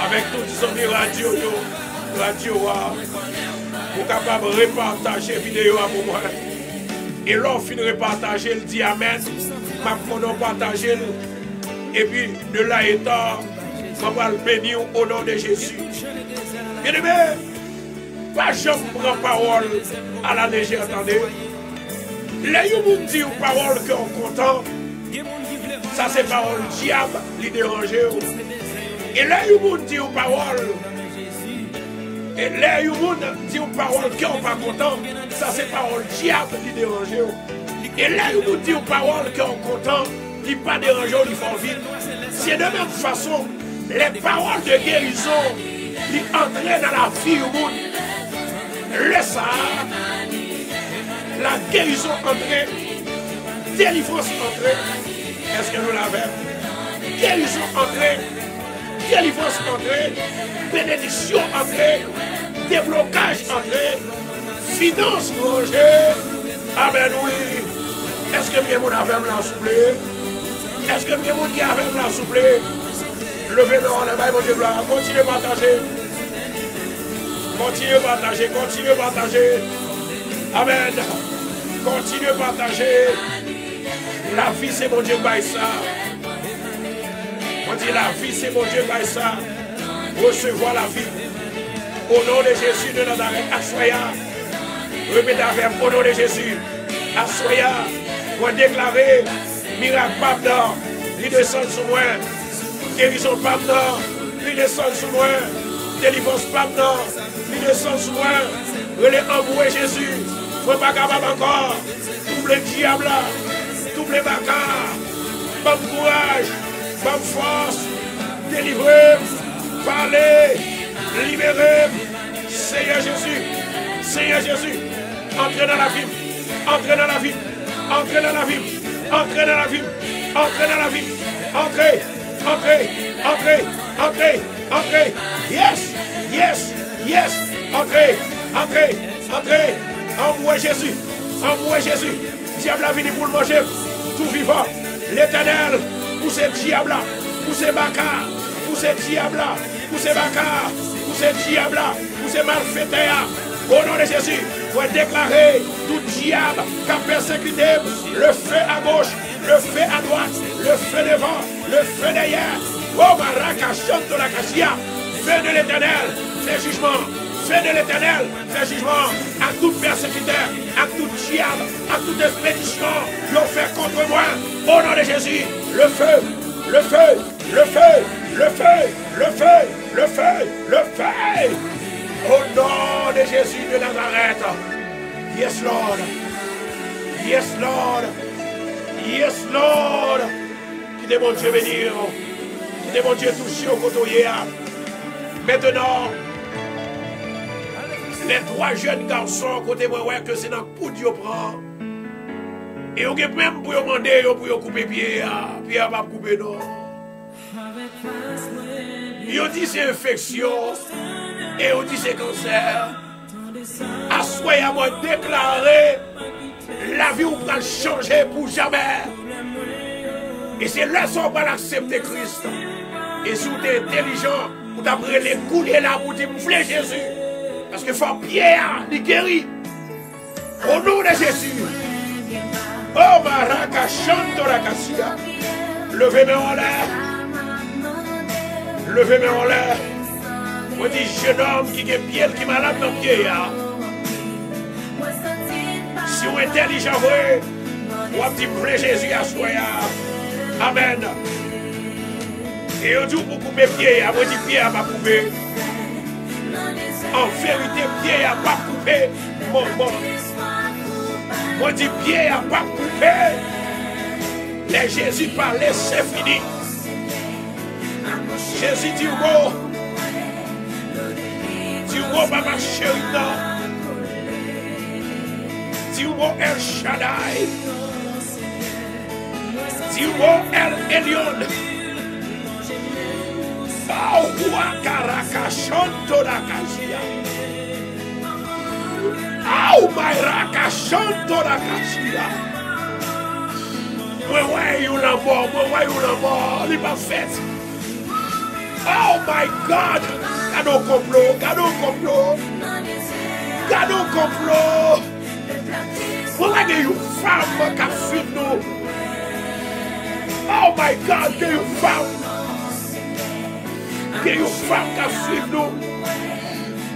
Speaker 1: avec tous les amis radio, pour capable de repartager la vidéo pour moi. Et l'on finit de repartager le dit Amen, on partager et puis de là étant, on va le bénir au nom de Jésus. Bien aimé, pas jamais prendre parole à la légère, attendez. Là, vous dit une parole que on content. Ça, c'est parole diable, qui dérange. Et là, vous dit une parole. Et là, vous dit une parole que on pas content. Ça, c'est parole diable, qui dérange. Et là, vous dit une parole que on content, qui pas dérange, qui font vite. C'est de même façon, les paroles de guérison, qui entraînent dans la vie du monde. Le ça, la guérison entraîne, délivrance entraîne. Est-ce que nous l'avons? Guérison entraîne, délivrance entraîne, bénédiction entraîne, déblocage entraîne, finance rangée. Amen, oui. Est-ce que bien mon avait la souple? Est-ce que bien mon qui avait la souple? Levez-le en l'air, mon Dieu, gloire. Continuez à partager. Continuez à partager, continuez à partager. Amen. Continuez à partager. La vie, c'est mon Dieu, by ça. On dit la vie, c'est mon Dieu, by ça. Recevoir la vie. Au nom de Jésus de Nazareth, assoya. Répétez avec au nom de Jésus. Assoya. Pour déclarer miracle pardon. Il descend sur moi. Guérison pardon. Il descend sur moi. Délivrance pardon. Il descend sur moi. Relais emboué Jésus. Faut pas capable encore. Double le diable là. Double les bagarres. Bonne courage. Bonne force. Délivrer. Parler. Libérer. Seigneur Jésus. Seigneur Jésus. Entrez dans la vie. Entrez dans la vie. Entrez dans la vie. Entrez dans la vie. Entrez dans la vie. Entrez. Entrez. Entrez. Entrez. Entrez. Yes. Yes. Yes. Entrez. Entrez. Entrez. Envoie Jésus. Envoie Jésus. Diable a venu pour le manger. Tout vivant. L'Éternel. Pour ce diable-là. Pour ce bacard. Pour ce diable-là. Pour ce bacard. Pour ce diable-là. Pour ce malfaiteur. Au nom de Jésus. Pour déclarer tout diable qui a persécuté. Le feu à gauche. Le feu à droite. Le feu devant. Le feu derrière. Oh, Maraka, chante la cassia. Feu de l'Éternel. Fais jugement. Fais de l'Éternel, fais jugement à tout persécuteur, à tout diable, à toute expédition, l'ont fait contre moi. Au nom de Jésus, le feu, le feu, le feu, le feu, le feu, le feu, le feu. Au nom de Jésus de Nazareth. Yes, Lord. Yes, Lord. Yes, Lord. Qui est mon Dieu bénir. Qui est mon Dieu touché au côté. Maintenant, les trois jeunes garçons côté moi ouais que c'est dans coup Dieu prend et on même pour demander pour couper pied puis pas couper non ils dit c'est infection et on dit c'est cancer assoyez à moi déclarer la vie ou va changer pour jamais et c'est là qu'on va accepter Christ et si vous êtes intelligent vous t'apprendre les couler là pour dire m'flé Jésus. Parce que faut Pierre, il guérit. Au nom de Jésus. Oh, Maraka, chante la cassia. Levez-moi en l'air. Levez-moi en l'air. On dit jeune homme qui est pied, qui est malade dans le pied. Si vous êtes intelligent, vous dit Jésus à soi. Amen. Et on dit pour couper pied, on dit pied à pas couper. En vérité, pied à pas couper. Moi dis pied à pas couper. Les Jésus parlait, c'est fini. Jésus dit oh. Dis oh, maman chérie, non. Dis oh, El Shaddai. Dis oh, El Elyon. Oh, Wakaraka Shanto Rakashia. Oh, my Raka Shanto Rakashia. Ouais, you la mort, ouais, you la mort, il pas fait. Oh, my God. Gado complot, gado complot. Gado complot. Pourquoi que you femme qui a fait nous? Oh, my God, que you femme. Que une femme qui a suivi nous.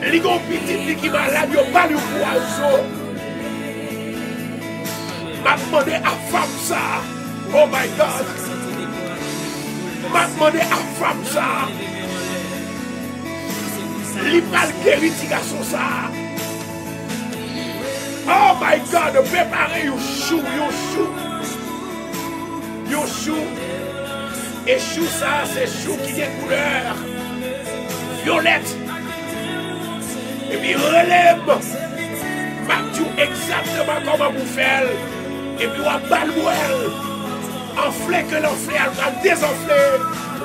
Speaker 1: Les gens petits qui sont malades, ils ont pas le poison. m'a demandé à femme ça. Oh my God. M'a demandé à femme ça. Li pral guéri ti garçon ça. Oh my God, préparez un chou, un chou. Et chou ça, c'est chou qui est couleur violette. Et puis relève. M'a dit exactement comment vous faites. Et puis on va balouer. Enflé que l'enflé, elle va désenfler.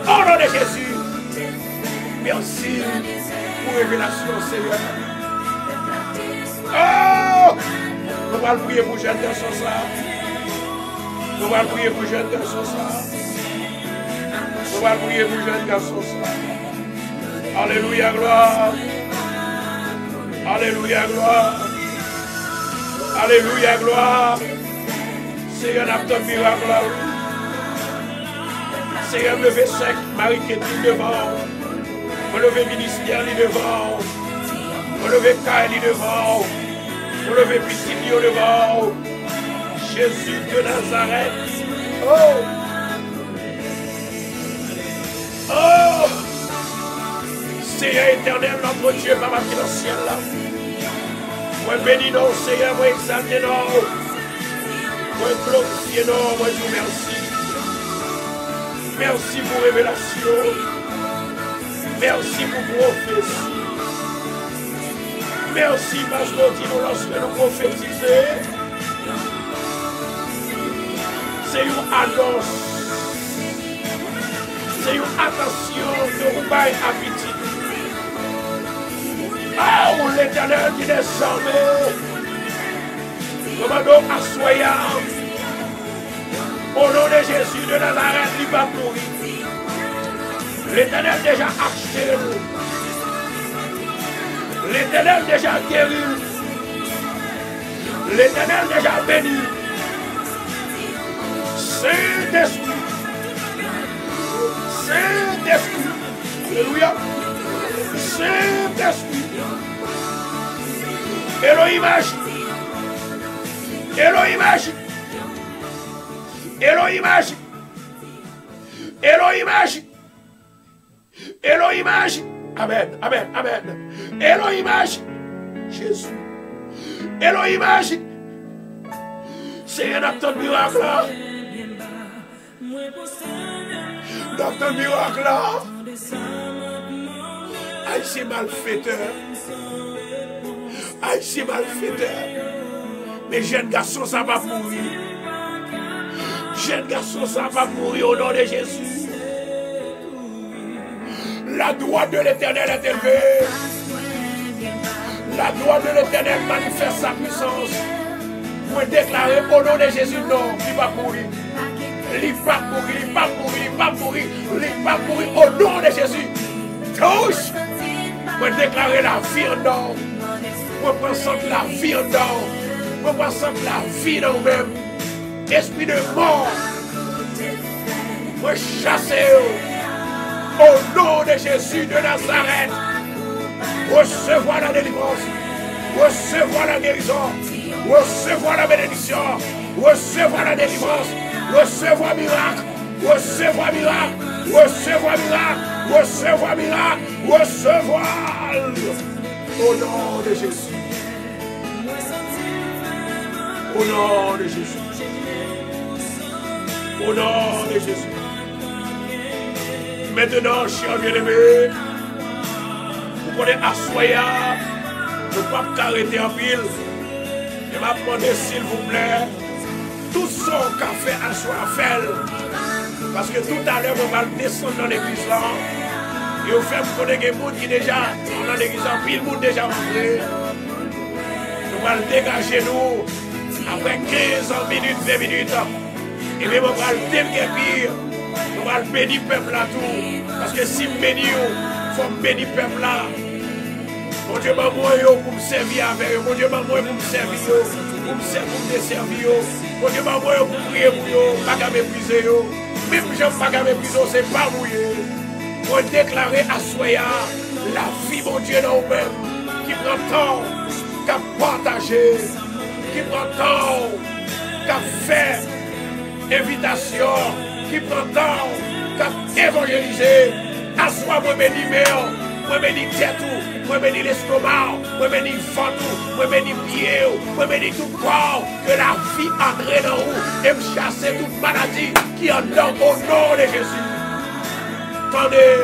Speaker 1: Au nom de Jésus. Merci pour révélation, Seigneur. Oh! Nous allons prier pour jeune garçon ça. Nous allons prier pour jeune garçon ça. Nous allons prier pour jeune garçon ça. Alléluia, gloire. Alléluia, gloire. Alléluia, gloire. Seigneur, n'a pas de miracle là. Seigneur, levé sec, Marie qui est devant. Relevé ministère devant. Relevé Kaili devant. Relevé Piscine devant. Jésus de Nazareth. Oh! Oh! Seigneur éternel, notre Dieu, Papa qui est dans le ciel là. Moi bénis nous, Seigneur, moi exalté nous. Moi glorifié nous, moi je vous remercie. Merci pour révélation. Merci pour prophétie. Merci parce que nous lorsque nous prophétisons, c'est une annonce. C'est une attention de vous bail appétit. Ah, où l'Éternel qui descend. Commandons à soya. Au nom de Jésus de Nazareth, il va mourir. L'Éternel déjà acheté. L'Éternel déjà guéri. L'Éternel déjà béni. Saint-Esprit. Saint-Esprit. Alléluia. Saint-Esprit. Elohim agit. Elohim agit. Elohim agit. Elohim agit. Elohim agit. Amen, amen, amen. Elohim agit. Jésus. Elohim agit. C'est un acte de miracle là. Acte de miracle là. Aïe, c'est malfaiteur. Aïe, c'est malfaiteur. Mais jeune garçon, ça va mourir. Jeune garçon, ça va mourir au nom de Jésus. La droite de l'Éternel est élevée. La droite de l'Éternel manifeste sa puissance. Pour déclarer au nom de Jésus, non, il va mourir. Il va mourir, il va mourir, il va mourir, il va mourir au nom de Jésus. Touche. Pour déclarer la vie en nous. Pour prendre la vie en nous. Pour prendre la vie en nous-mêmes. Esprit de mort. Pour chasser. Au nom de Jésus de Nazareth, recevoir la délivrance, recevoir la guérison, recevoir la bénédiction, recevoir la délivrance, recevoir miracle, recevoir miracle, recevoir miracle, recevoir miracle, recevoir au nom de Jésus. Au nom de Jésus. Au nom de Jésus. Maintenant, cher bien-aimé, vous connaissez Assoya, ne pas m'arrêter en pile. Je m'a demandé s'il vous plaît, tout son café à soi fait. Parce que tout à l'heure, on va descendre dans l'église là. Et au fait, vous connaissez des gens qui déjà, dans l'église en pile, monde déjà rentré. Nous allons dégager nous après 15 minutes, 20 minutes. Et bien, on va le dégager. On va bénir le peuple là tout. Parce que si je bénis, il faut bénir le peuple là. Mon Dieu m'a moyen pour me servir avec eux. Mon Dieu m'a moyen pour me servir. Pour me desservir. Mon Dieu m'a moyen pour prier pour eux. Pas qu'à mépriser. Même si je ne pas qu'à mépriser, c'est pas mouillé. Pour déclarer à Soya la vie, mon Dieu, dans nous-mêmes. Qui prend temps qu'à partager. Qui prend temps qui a fait invitation, qui prend temps, qui a évangélisé, à soi, moi béni méo, moi béni tête, moi béni l'estomac, moi béni ventre, moi béni pied, moi béni tout corps, que la vie entre dans vous et me chasser toute maladie qui en donne au nom de Jésus. Attendez,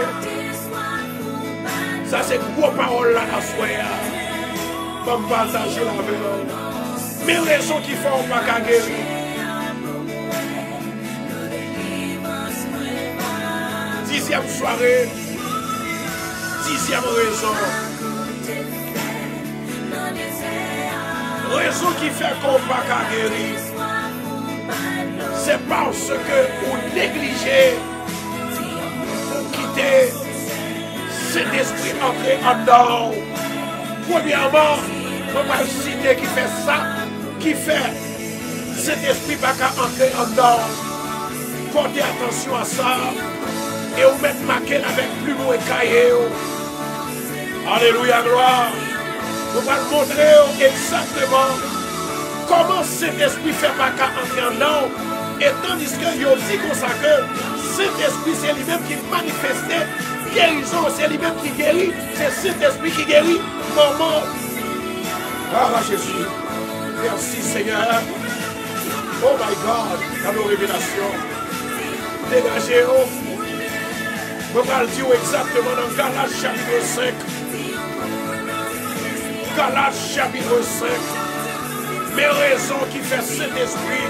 Speaker 1: ça c'est gros parole là à soi. Pour me partager la vie. Mais raisons qui font pas qu'à guérir. Dixième soirée, dixième raison. Raison qui fait qu'on pas qu'à guérir. C'est parce que vous négligez, vous quittez cet esprit entré en dedans. Premièrement, on va citer qui fait ça, qui fait cet esprit pas qu'à entrer en dedans. Portez attention à ça. Et vous mettez marqué avec plumeau et cahier. Alléluia, gloire. On va montrer exactement comment cet esprit fait pas qu'à entrer en dedans. Et tandis que vous dit comme ça que cet esprit c'est lui-même qui manifeste guérison, c'est lui-même qui guérit, c'est cet esprit qui guérit. Maman, ah Jésus, merci Seigneur. Oh my God, dans nos révélations, dégagez-vous. Je vais le dire exactement dans Galates chapitre 5. Galates chapitre 5. Mes raisons qui fait cet esprit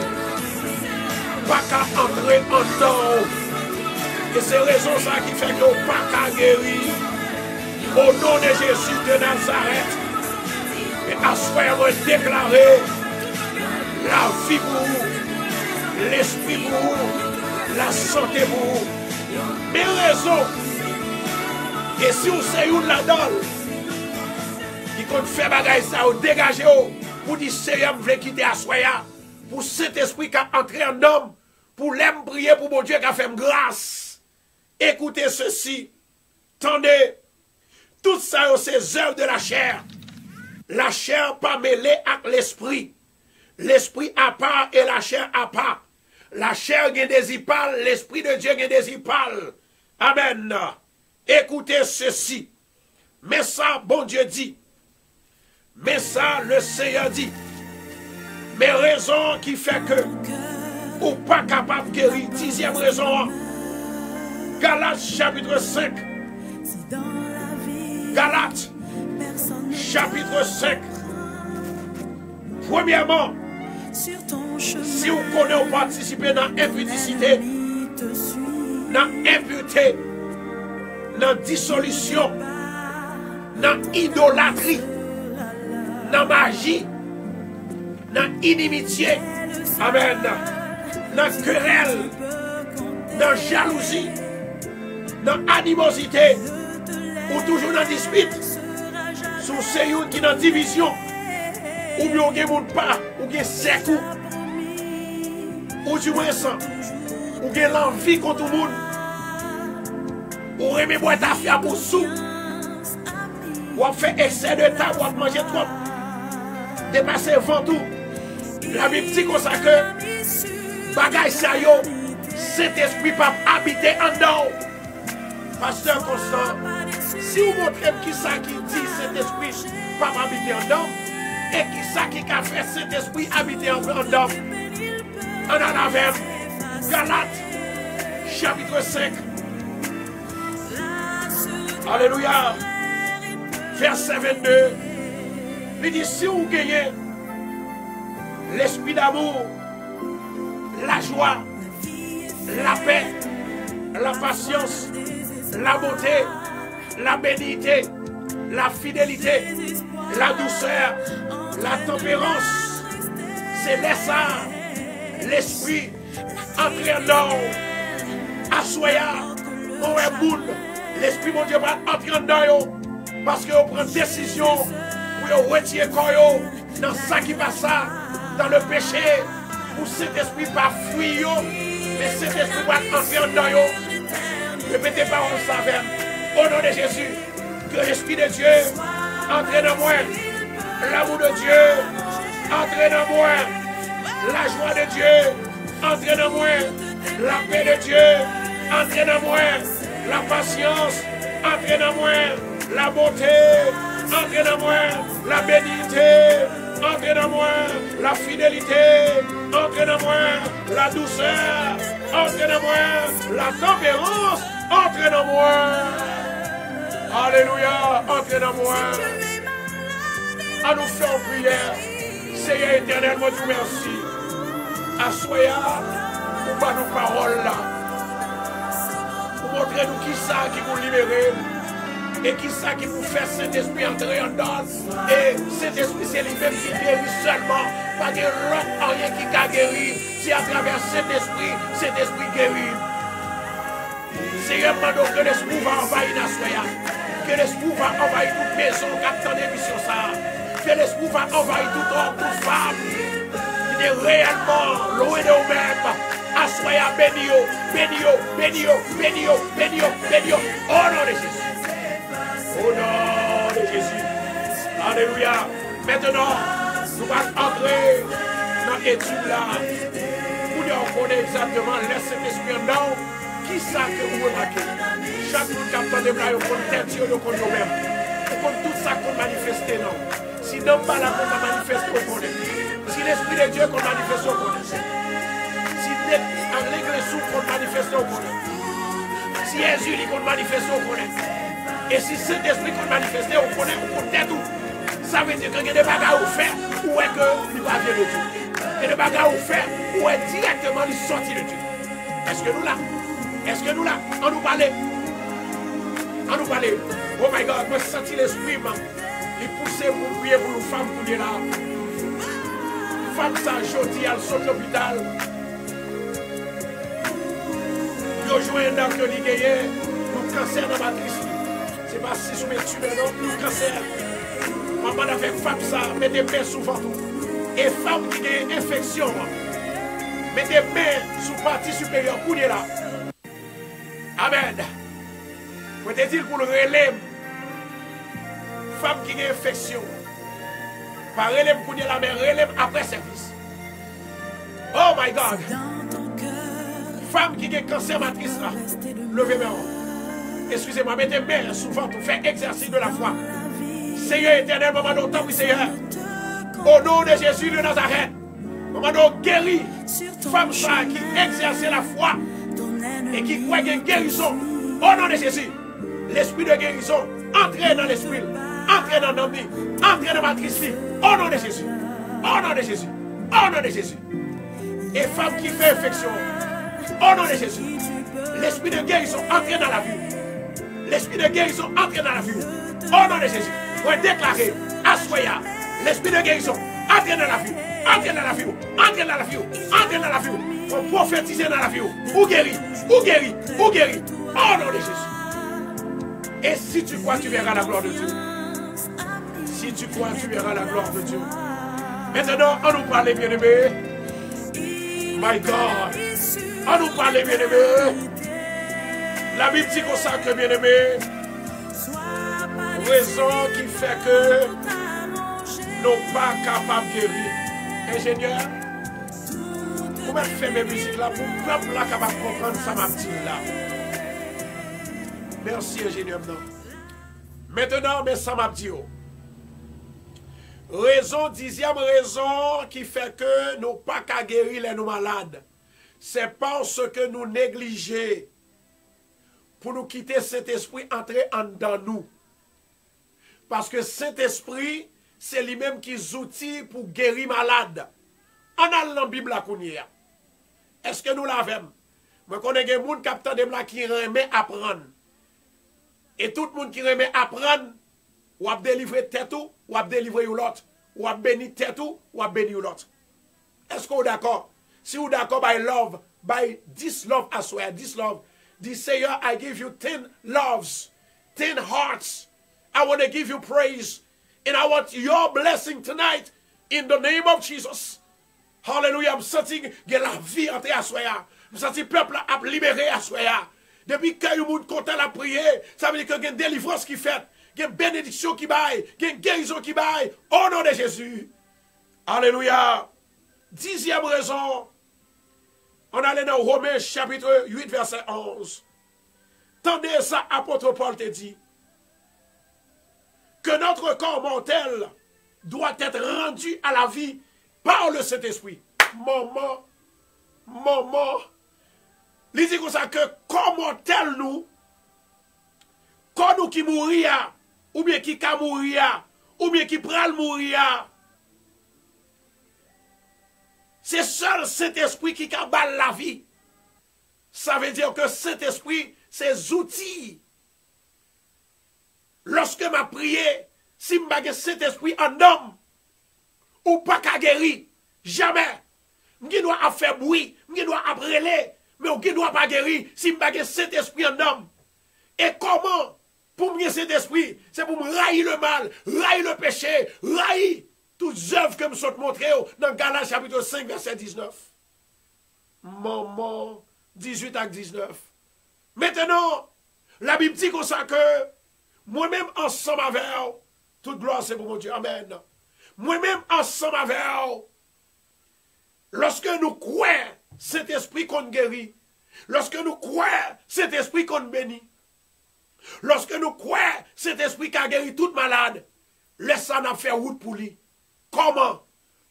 Speaker 1: pas qu'à entrer en dedans. Et c'est raison ça qui fait que pas qu'à guérir. Au nom de Jésus de Nazareth. Et à soi, on va déclarer la vie pour vous, l'esprit pour vous, la santé pour vous. Mes raisons. Et si vous savez une là-dedans, qui compte faire bagaille ça, vous dégagez pour dire Seigneur, vous voulez quitter à soi, pour cet esprit qui a entré en homme, pour l'aime prier pour mon Dieu qui a fait grâce. Écoutez ceci. Tendez. Tout ça, c'est œuvres de la chair. La chair pas mêlée avec l'esprit. L'esprit à part et la chair à part. La chair a des ipales, l'esprit de Dieu a des ipales. Amen. Écoutez ceci. Mais ça, bon Dieu dit. Mais ça, le Seigneur dit. Mais raison qui fait que ou pas capable de guérir. Dixième raison. Galates chapitre 5. Galates chapitre 5. Premièrement, si vous connaissez ou participez dans l'impudicité, dans l'impureté, dans dissolution, dans l'idolâtrie, dans magie, dans inimitié, amen, dans querelle, dans jalousie, dans animosité, ou toujours dans dispute, sous ces qui dans division, ou bien on ne pas, ou bien sec ou du moins sans, ou bien l'envie contre tout le monde, ou remet boire ta fille pour sous, ou fait excès de temps, ou manger trop, dépasser ventou. La Bible dit comme ça que bagaille ça yo, cet esprit pas habiter en dedans. Pasteur Constant, si vous montrez qui ça qui dit cet esprit pas habiter en dedans, et qui ça qui a fait cet esprit habiter en dedans, on en avait Galates chapitre 5. Alléluia. Verset 22. Il dit si vous gagnez l'esprit d'amour, la joie, la paix, la patience, la beauté, la bénignité, la fidélité, la douceur, la tempérance, c'est ça, l'esprit entre dans assoya, on est boule, l'esprit mon Dieu va entrer dans parce qu'on prend décision pour retirer corps dans ça qui passe ça, dans le péché, pour cet esprit pas fuir, mais cet esprit va entrer dans yo. Répétez pas on savait. Au nom de Jésus, que l'esprit de Dieu entre dans moi, l'amour de Dieu entre dans moi, La joie de Dieu, entre dans moi. La paix de Dieu, entre dans moi. La patience, entre dans moi. La beauté, entre dans moi. La bénignité, entre dans moi. La fidélité, entre dans moi. La douceur, entre dans moi. La tempérance, entre dans moi. Alléluia, entre dans moi. À nous faire prière. Seigneur éternel, moi vous merci. Assoya, pour pas nos paroles là. Pour montrer nous qui ça qui vous libérer. Et qui ça qui vous fait cet esprit entrer en dedans. Et cet esprit c'est lui-même qui guérit seulement. Pas de l'autre rien qui a guéri. C'est à travers cet esprit guérit. Seigneur, maintenant que l'esprit va envahir Assoya. Que l'esprit va envahir toute maison qui attend l'émission ça. Que l'esprit va envahir tout homme, toute femme. Qui est réellement loin de nous-mêmes. Assoya, bénio, bénio, bénio, bénio, bénio, bénio. Au nom de Jésus. Au nom de Jésus. Alléluia. Maintenant, nous allons entrer dans l'étude là. Pour nous connaître exactement laissez l'esprit en dedans. Qui ça que vous remarquez? Chaque monde qui a entendu là, il faut tête, il faut nous-mêmes. Il faut tout ça qu'on manifeste non. Si non pas là qu'on manifeste, on connaît. Si l'esprit de Dieu qu'on manifeste, on connaît. Si l'église souffre qu'on manifeste, on connaît. Si Jésus dit qu'on manifeste, on connaît. Et si cet esprit qu'on manifeste, on connaît, on connaît tout. Ça veut dire qu'il y a des bagages à faire ou est que il va venir de Dieu. Il y a des bagages à faire ou est directement il sorti de Dieu. Est-ce que nous là? Est-ce que nous là? On nous parle? On nous parle? Oh my God, moi je sens l'esprit, il pousse pour prier pour nos femmes pour dire là. Femme ça, aujourd'hui, elle sort de l'hôpital. Ils ont joué un homme qui a gagné, nous cancer dans la matrice. C'est pas si je me tue, mais non, nous cancer. Maman a fait femme ça, mettez mains sous ventre. Et femme qui a une infection, mettez mains sous partie supérieure pour dire là. Amen. Vous te dire pour le relève. Femme qui a une infection. Pas relève pour dire là, mais relève après service. Oh my God. Femme qui a un cancer matrice là. Levez-moi. Excusez-moi, mettez main souvent pour faire exercice de la foi. Seigneur éternel, maman d'autant, oui Seigneur. Au nom de Jésus de Nazareth. Maman d'autant guérit. Femme ça qui exerce la foi. Et qui croit qu'il y a une guérison. Au nom de Jésus. L'esprit de guérison. Entrez dans l'esprit. Entrez dans l'homme. Entrez dans ma matrice. Au nom de Jésus. Au nom de Jésus. Au nom de Jésus. Et femme qui fait infection. Au nom de Jésus. L'esprit de guérison entre dans la vie. L'esprit de guérison entre dans la vie. Au nom de Jésus. Vous déclarez. Assoya. L'esprit de guérison entre dans la vie. Entre dans la vie. Entre dans la vie. Entre dans la vie. Pour prophétiser dans la vie. Ou guérir. Ou guérir. Ou guérir. Au nom de Jésus. Et si tu crois, tu verras la gloire de Dieu. Si tu crois, tu verras la gloire de Dieu. Maintenant, on nous parle, bien-aimés. My God. On nous parle, bien-aimés. La Bible dit comme ça que, bien-aimés, raison qui fait que nous ne sommes pas capables de guérir. Ingénieur, comment faire mes musiques là pour que le peuple là capable de comprendre ça, ma petite là. Merci, ingénieur. Maintenant, mais ça m'a dit. Raison, dixième raison qui fait que nous ne pas qu'à guérir les nous malades. C'est parce que nous négligeons pour nous quitter cet esprit entrer en dedans nous. Parce que cet esprit, c'est lui-même qui outils pour guérir malade. On a dans la Bible à Kounia. Est-ce que nous l'avons? Moi, je connais des gens qui remet apprendre. Et tout le monde qui remet apprendre, ou a délivré tête ou a délivré l'autre, ou a béni tête ou a béni l'autre. Est-ce que vous êtes d'accord? Si vous êtes d'accord, by love, by this love as well, this love, this Seigneur, I give you 10 loves, 10 hearts. I want to give you praise. And I want your blessing tonight in the name of Jesus. Hallelujah. I'm senti que la vie entre à soi. I'm senti le peuple a libéré à soi. Depuis que le monde content la prier, ça veut dire qu'il y a une délivrance qui fait, il y a une bénédiction qui baille, il y a une guérison qui baille. Au nom de Jésus. Alléluia. 10e raison, on allait dans Romains chapitre 8, verset 11. Tendez ça, apôtre Paul te dit, que notre corps mortel doit être rendu à la vie par le Saint-Esprit. Maman, il dit comme ça que corps mortel nous, quand nous qui mourir, ou bien qui ka mourir, ou bien qui pral mourir, c'est seul cet esprit qui cabale la vie. Ça veut dire que cet esprit, ces outils, lorsque m'a prié, si m'a cet esprit en homme, ou pas qu'à guérir, jamais, m'ki doit faire bruit, m'ki doit appeler, mais on doit pas guérir si m'a cet esprit en homme. Et comment? Pour me cet esprit, c'est pour me railler le mal, railler le péché, railler toutes les œuvres que me sont montrées dans Galates chapitre 5, verset 19. Maman, 18 à 19. Maintenant, la Bible dit comme ça que moi-même ensemble avec vous, toute gloire c'est pour mon Dieu. Amen. Moi-même ensemble avec vous, lorsque nous croyons cet esprit qu'on guérit, lorsque nous croyons cet esprit qu'on bénit, lorsque nous croyons cet esprit qui a guéri toute malade, laissez nous faire route pour lui. Comment?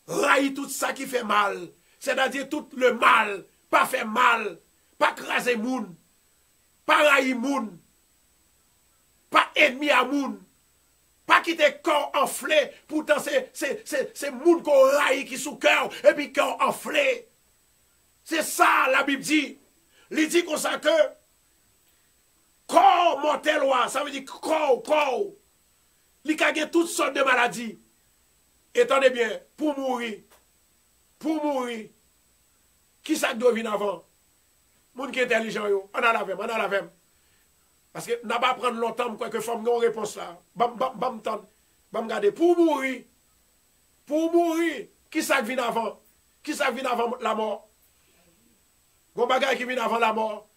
Speaker 1: Railler tout ça qui fait mal. C'est-à-dire tout le mal, pas faire mal, pas craser moun, pas railler moun, pas ennemi à moun, pas quitter corps enflé, pourtant c'est moun qu'on raille qui sous cœur, et puis corps enflé. C'est ça la Bible dit. Il dit comme ça que corps mortel, ça veut dire corps. Il y a toutes sortes de maladies. Attendez bien, pour mourir, qui ça doit venir avant? Moun qui est intelligent, on a la même. Parce que n'a pas prendre longtemps pour que femme ait une réponse là. Bam garder. Pour mourir, qui ça vient avant? Qui ça vient avant la mort? Gon bagay qui vient avant la mort.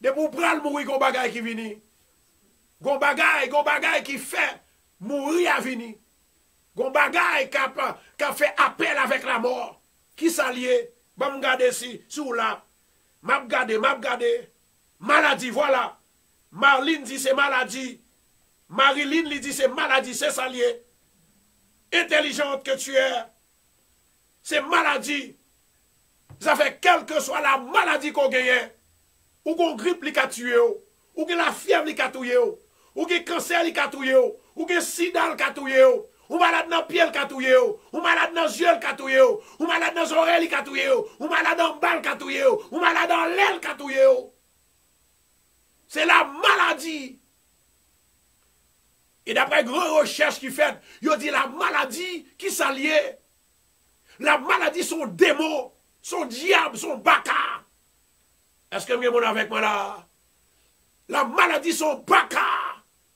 Speaker 1: De pour prendre mourir, gon bagay qui vient. Gon bagay qui fait mourir à venir. Gon bagay qui a fait appel avec la mort. Qui s'allie? Bam garder si sous là. M'a gade. Maladie, voilà. Marlene dit c'est maladie. Marilyn lui dit c'est maladie, c'est ça lié. Intelligente que tu es. C'est maladie. Ça fait quelle que soit la maladie qu'on gagne. Ou qu'on grippe li ka tué, ou que la fièvre li ka touye, ou que cancer li ka touye, ou que sida li ka touye, ou malade dans pied li ka touye, ou malade dans yeux li ka touye, ou malade dans oreille li ka touye, ou malade dans balle ka touye, ou malade dans l'aile ka touye. C'est la maladie. Et d'après grande recherche qui fait, il dit la maladie qui s'allie. La maladie, son démon, son diable, son baka. Est-ce que vous êtes avec moi là? La maladie, son baka,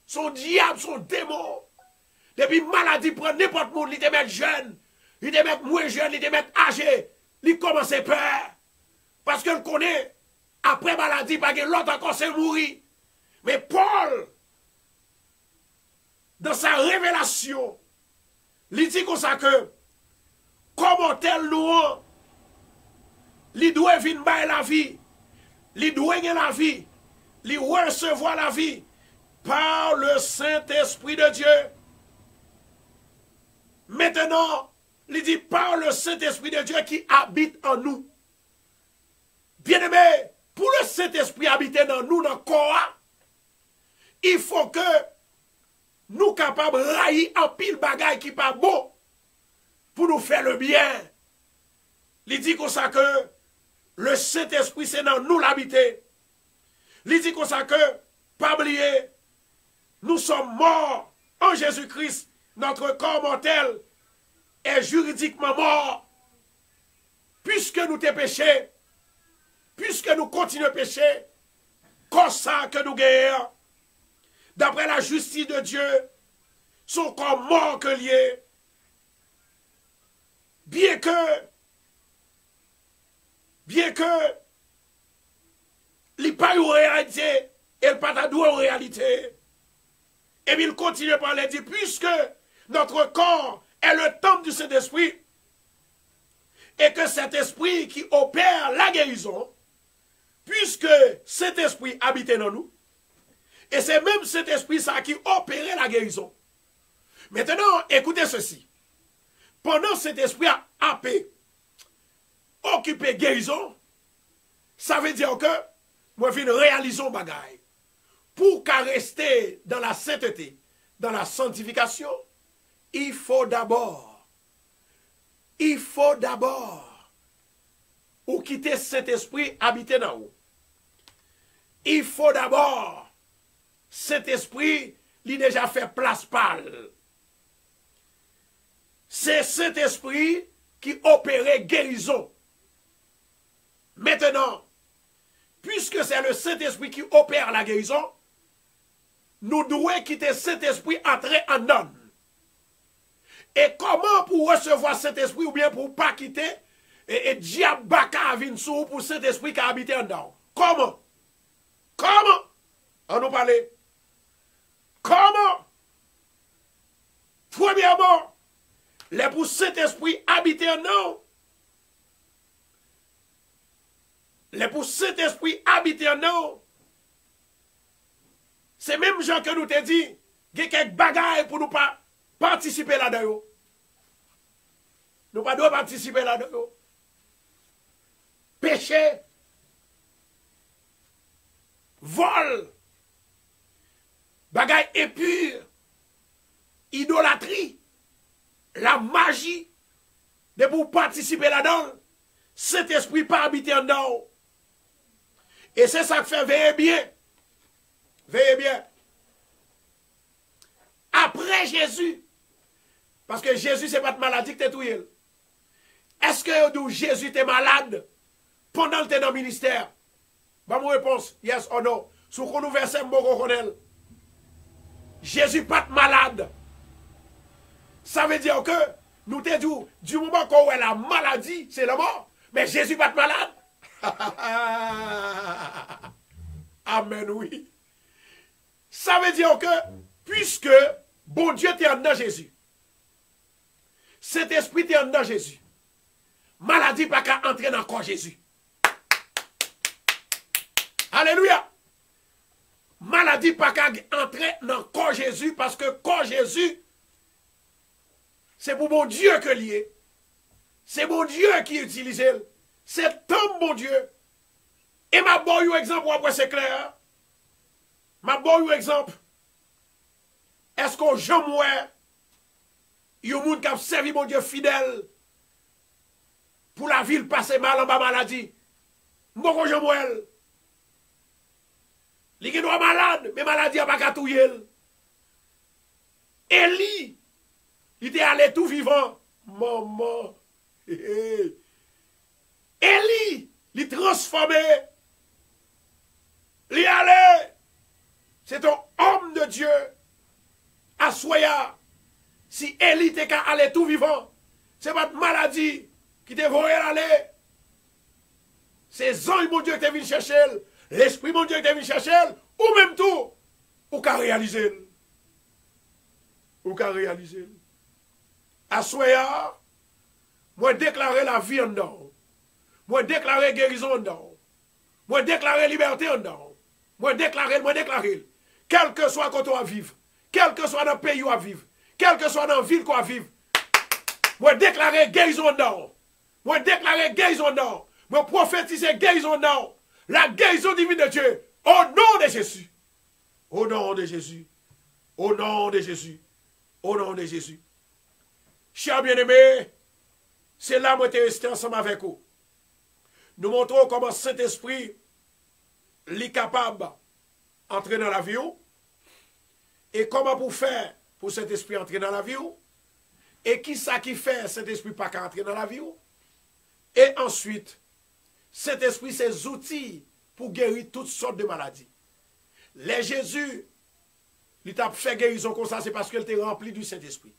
Speaker 1: son diable, son démon. Depuis maladie, prend n'importe où, il te met jeune, il te met moins jeune, il te met âgé, il commence à peur. Parce qu'elle connaît, après maladie, parce que l'autre encore c'est mourir. Mais Paul, dans sa révélation, il dit comme ça que, comment tel nous, il doit venir by la vie, il doit gagner la vie, il recevoir la vie par le Saint-Esprit de Dieu. Maintenant, il dit par le Saint-Esprit de Dieu qui habite en nous. Bien-aimé, pour le Saint-Esprit habiter dans nous, dans le corps, il faut que nous capables de railler en pile bagaille qui pas bon pour nous faire le bien. Il dit comme ça que le Saint-Esprit c'est dans nous l'habiter. Il dit comme ça que, pas oublier, nous sommes morts en Jésus-Christ. Notre corps mortel est juridiquement mort. Puisque nous t'es péché, puisque nous continuons à pécher, comme ça que nous guérissons, d'après la justice de Dieu, son corps mort que lié, bien que, il pas en réalité, il pas en réalité, et il continue par les dire, puisque notre corps est le temple du Saint-Esprit, Et que cet esprit qui opère la guérison, puisque cet esprit habitait dans nous, et c'est même cet esprit ça qui opérait la guérison. Maintenant, écoutez ceci. Pendant cet esprit a occupé guérison, ça veut dire que moi je viens réaliser un bagage. Pour qu'à rester dans la sainteté, dans la sanctification, il faut d'abord ou quitter cet esprit habité dans vous. Il faut d'abord cet esprit lui déjà fait place pâle. C'est cet esprit qui opérait guérison. Maintenant, puisque c'est le Saint-Esprit qui opère la guérison, nous devons quitter cet esprit entrer en nous. Et comment pour recevoir cet esprit ou bien pour ne pas quitter et diable baka vin sou pour cet esprit qui a habité en dedans? Comment? Comment? On nous parle. Comment? Premièrement, les pour cet esprit habité en nous. Les pour cet esprit habité en nous. C'est même gens que nous te dit, il y a quelques bagailles pour nous pas participer là-dedans. Nous ne devons pas participer là-dedans. Péché, vol, bagaille impure, idolâtrie, la magie, de pour participer là-dedans, cet esprit pas habité en dedans. Et c'est ça que fait veiller bien. Veillez bien. Après Jésus, parce que Jésus, c'est pas de maladie que tu es. Est-ce que Jésus était malade pendant que tu es dans le ministère? Bah, mon réponse, yes or no. Sous qu'on nous verse un mot Jésus pas de malade. Ça veut dire que nous te dit, du moment qu'on a la maladie, c'est la mort. Mais Jésus pas de malade. Amen, oui. Ça veut dire que, puisque bon Dieu t'es en dedans Jésus, cet esprit t'es en dedans Jésus, maladie pas qu'à entrer dans le corps Jésus. Alléluia. Maladie pas qu'à entrer dans le corps Jésus, parce que corps Jésus, c'est pour bon Dieu que lié. C'est bon Dieu qui utilise. C'est un bon Dieu. Et ma bonne exemple, après c'est clair. Ma bonne exemple. Est-ce qu'on jamais il y a un monde qui a servi mon Dieu fidèle pour la ville passer mal en bas maladie? Moi, qu'on jamais. Il est malade, mais maladie n'a pas qu'à tout yel. Élie, il était allé tout vivant. Maman. Élie, il transformé. Il est allé. C'est un homme de Dieu. Assoya. Si Élie était qu'à aller tout vivant, c'est votre maladie qui te voyait aller. C'est ange mon Dieu qui te venu chercher. L'esprit mon Dieu qui te venu chercher. Ou même tout. Ou qu'à réaliser. Ou qu'à réaliser. Assoya. Moi déclarer la vie en dedans. Moi déclarer guérison en dedans. Moi déclarer liberté en dedans. Moi déclarer. Quel que soit quand on va vivre. Quel que soit dans le pays où on va vivre. Quel que soit dans la ville qu'on va vivre. Moi déclarer guérison en dedans. Moi déclarer guérison en dedans. Moi prophétiser guérison en dedans. La guérison divine de Dieu. Au nom de Jésus. Au nom de Jésus. Au nom de Jésus. Au nom de Jésus. Chers bien-aimés, c'est là que je suis resté ensemble avec vous. Nous montrons comment Saint-Esprit est capable d'entrer dans la vie. Et comment pour faire pour cet esprit entrer dans la vie. Et qui ça qui fait cet esprit pas qu'à entrer dans la vie. Et ensuite, cet esprit, ses outils pour guérir toutes sortes de maladies. Les Jésus, il t'a fait guérison comme ça, c'est parce qu'il était rempli du Saint-Esprit.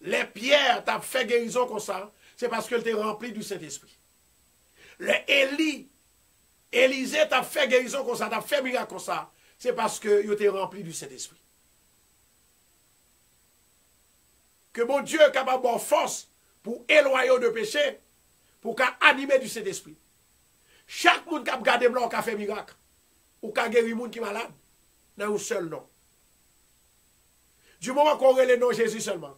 Speaker 1: Les pierres, t'a fait guérison comme ça, c'est parce qu'il était rempli du Saint-Esprit. Les Élisée t'a fait guérison comme ça, t'a fait miracle comme ça, c'est parce qu'il était rempli du Saint-Esprit. Que mon Dieu est capable de force pour éloigner de péché, pour animer du Saint-Esprit. Chaque monde qui a gardé blanc, qui a fait miracle, ou qui a guéri monde qui est malade, dans un seul nom. Du moment qu'on relève le nom de Jésus seulement.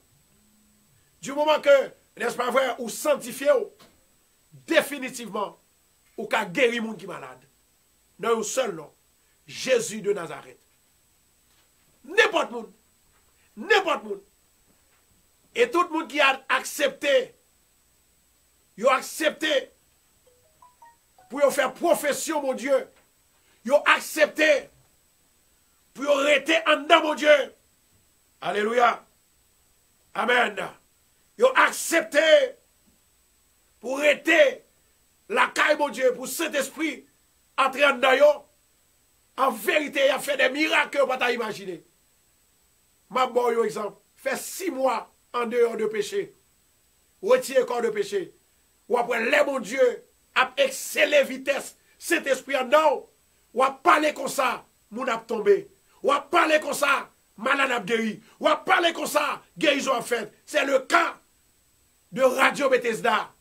Speaker 1: Du moment que, n'est-ce pas vrai, ou sanctifié, définitivement, ou qui a guéri monde qui est malade. Dans un seul nom. Jésus de Nazareth. N'importe monde. N'importe monde. Et tout le monde qui a accepté, ils ont accepté pour faire profession, mon Dieu. Ils ont accepté pour rester en dedans, mon Dieu. Alléluia. Amen. Ils ont accepté pour rester la caille, mon Dieu, pour cet esprit entrer en dedans. En vérité, il a fait des miracles que vous ne pouvez pas imaginer. Ma bon exemple, fait 6 mois en dehors de péché. Retirez corps de péché. Ou après, les mon Dieu, a excellé vitesse, cet esprit en dedans. Ou a parlé comme ça, moun a tombé. Ou a parlé comme ça, malade a guéri. Ou a parlé comme ça, guérison a fait. C'est le cas de Radio Bethesda.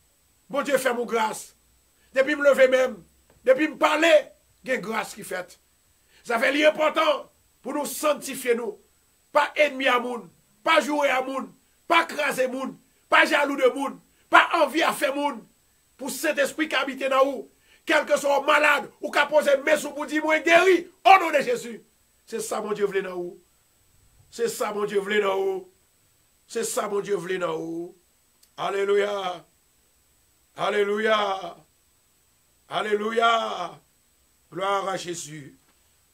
Speaker 1: Mon Dieu fait mon grâce. Depuis me lever même, depuis me parler, il y a une grâce qui fait. Ça fait l'important pour nous sanctifier nous. Pas ennemi à moun, pas jouer à moun, pas craser moun, pas jaloux de moun, pas envie à faire moun. Pour cet esprit qui habite dans vous, quel que soit malade ou qui a posé mes sous pour dire moi guéri, au nom de Jésus. C'est ça mon Dieu voulait dans vous. C'est ça mon Dieu voulait dans vous. C'est ça mon Dieu voulait dans vous. Alléluia. Alléluia. Alléluia. Gloire à Jésus.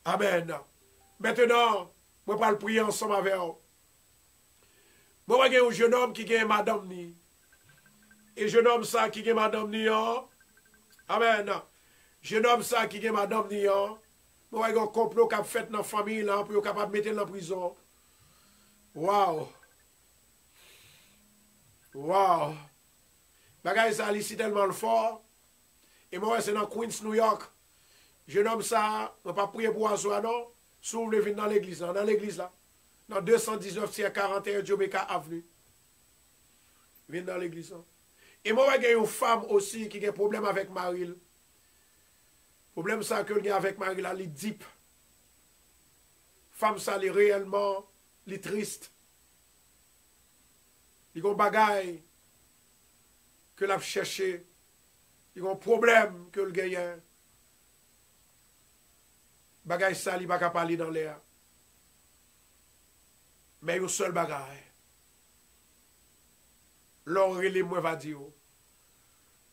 Speaker 1: Amen. Maintenant, je vais le prier ensemble avec vous. Je vais un jeune homme qui a madame ni. Et jeune homme ça qui a madame ni. Amen. Jeune homme ça qui a madame ni. Je vais un complot qui a fait dans la famille là pour être capable de mettre en prison. Wow. Wow. Bagay ça ici tellement fort. Et moi c'est dans Queens, New York. Jeune homme ça, on ne va pas prier pour un soir, non. S'ouvre le vin dans l'église là. Dans 219-41 Jamaica Avenue. Vin dans l'église là. Et moi, il y a une femme aussi qui a un problème avec Maril. Problème ça que il y a avec Maril, elle est deep. Femme ça, elle est réellement, elle est triste. Il y a un bagay que l'a cherché. Il y a un problème que le gagne. Bagay ça, il va pas parler dans l'air. Mais il y a un seul bagay. L'oreille, moi, va dire.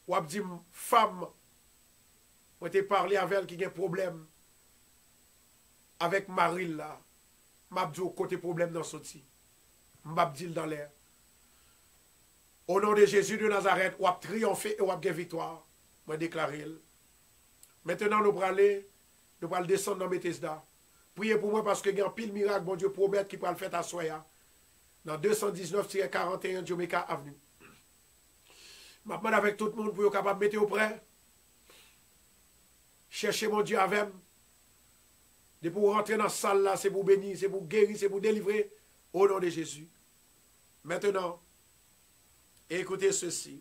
Speaker 1: Ou ap dit, femme, on te parlé avec elle qui a un problème. Avec Maril là. M'a dit, côté problème dans sorti. M'a dit dans l'air. Au nom de Jésus de Nazareth, ou ap triompher et ou ap gagner victoire. Moi, déclaré. Maintenant, nous allons descendre dans Bethesda. Priez pour moi parce que il y a un pile miracle, bon Dieu, promet qui peut le faire à Soya. Dans 219-41 Jamaica Avenue. Je demande avec tout le monde pour être capable de mettre au près. Cherchez mon Dieu avec moi. De pour rentrer dans la salle là, c'est pour bénir, c'est pour guérir, c'est pour délivrer. Au nom de Jésus. Maintenant, écoutez ceci.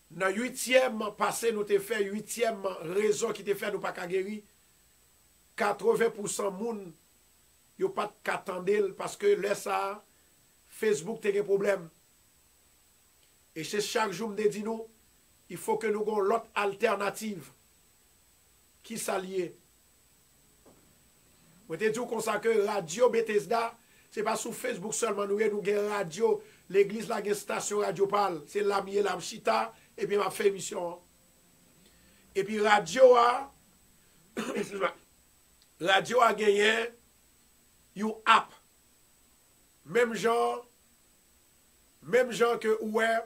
Speaker 1: Dans le 8e passé, nous avons fait 8e raison qui te fait nous pas guérir. 80% moun yo pas qu'attendre parce que là ça Facebook a un problème. Et c'est chaque jour me dit nous, il faut que nous ayons l'autre alternative qui s'allie. Je te dis comme ça que Radio Bethesda, ce n'est pas sur Facebook seulement, nous avons radio, l'église la station Radio Pal, c'est l'ami et l'amchita, et puis m'a fait émission. Et puis radio a radio a gagné une app. Même genre que ouais,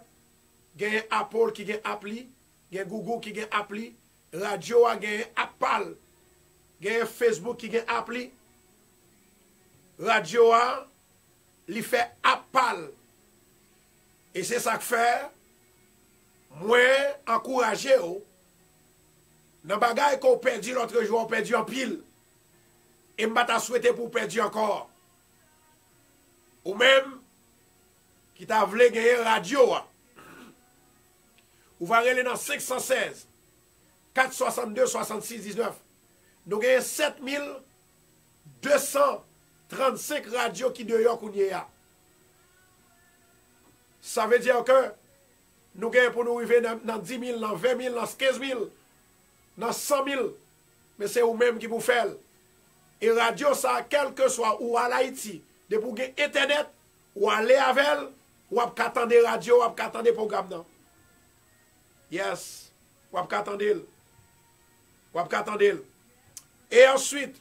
Speaker 1: gagne Apple qui gagne appli, gagne Google qui gagne appli, radio a gagne Apple, gagne Facebook qui gagne appli. Radio a li fait Apple. Et c'est ça que fait moi encourager dans bagay qu'on perdu l'autre jour, on perdu en pile. Et m'bata souhaité pour perdre encore. Ou même qui t'a voulu gagner radio. Ou va aller dans 516 462 66 19. Nous avons 7235 radios qui dehors qu'on y a. Ça veut dire que nous avons pour nous arriver dans 10 000, dans 20 000, dans 15 000, dans 100 000. Mais c'est vous-même qui vous faites. Et radio, ça, quel que soit où à l'Haïti, de pour gagner Internet, ou aller avec elle, ou à attendre des radios, ou à attendre des programmes. Non. Yes. Ou à attendre. Ou à attendre. Et ensuite,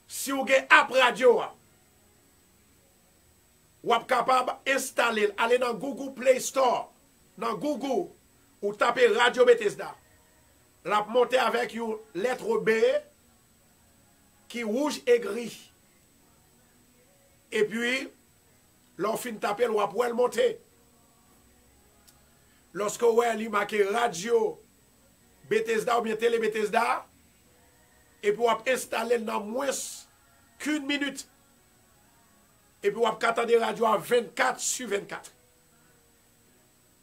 Speaker 1: si vous avez app radio, vous êtes capable d'installer, aller dans Google Play Store, dans Google, ou taper Radio Bethesda. La monter avec une lettre B qui rouge et gris. Et puis, l'on taper, ou après le monter. Lorsque vous avez marqué Radio Bethesda ou bien Télé Bethesda, et puis vous installer dans moins qu'une minute. Et puis vous attendre des radios à 24/24.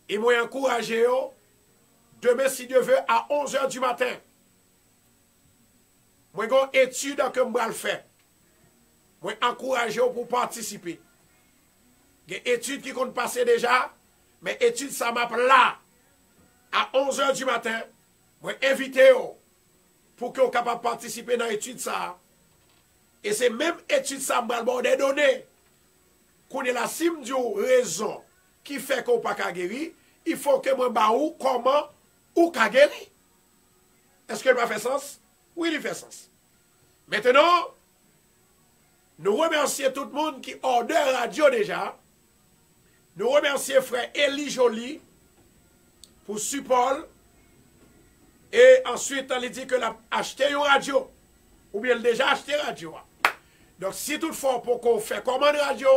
Speaker 1: Et moi encourage demain si Dieu veut à 11h du matin. Moi j'ai une étude que je vais le faire. Moi encourage pour participer. Il y a une étude qui compte passer déjà, mais étude ça m'a là à 11h du matin. Moi invite pour que vous capable de participer dans l'étude ça. Et c'est même étude ça m'a des données. Qu'on est la cime du raison qui fait qu'on pas guérir, il faut que moi ba ou comment ou ka guérir. Est-ce que ça fait sens? Oui, il fait sens. Maintenant, nous remercions tout le monde qui ordonne radio déjà. Nous remercions frère Eli Joly pour support. Et ensuite, on lui dit que l'a acheté une radio. Ou bien déjà acheté une radio. Donc, si toutefois, pour qu'on fait commande radio,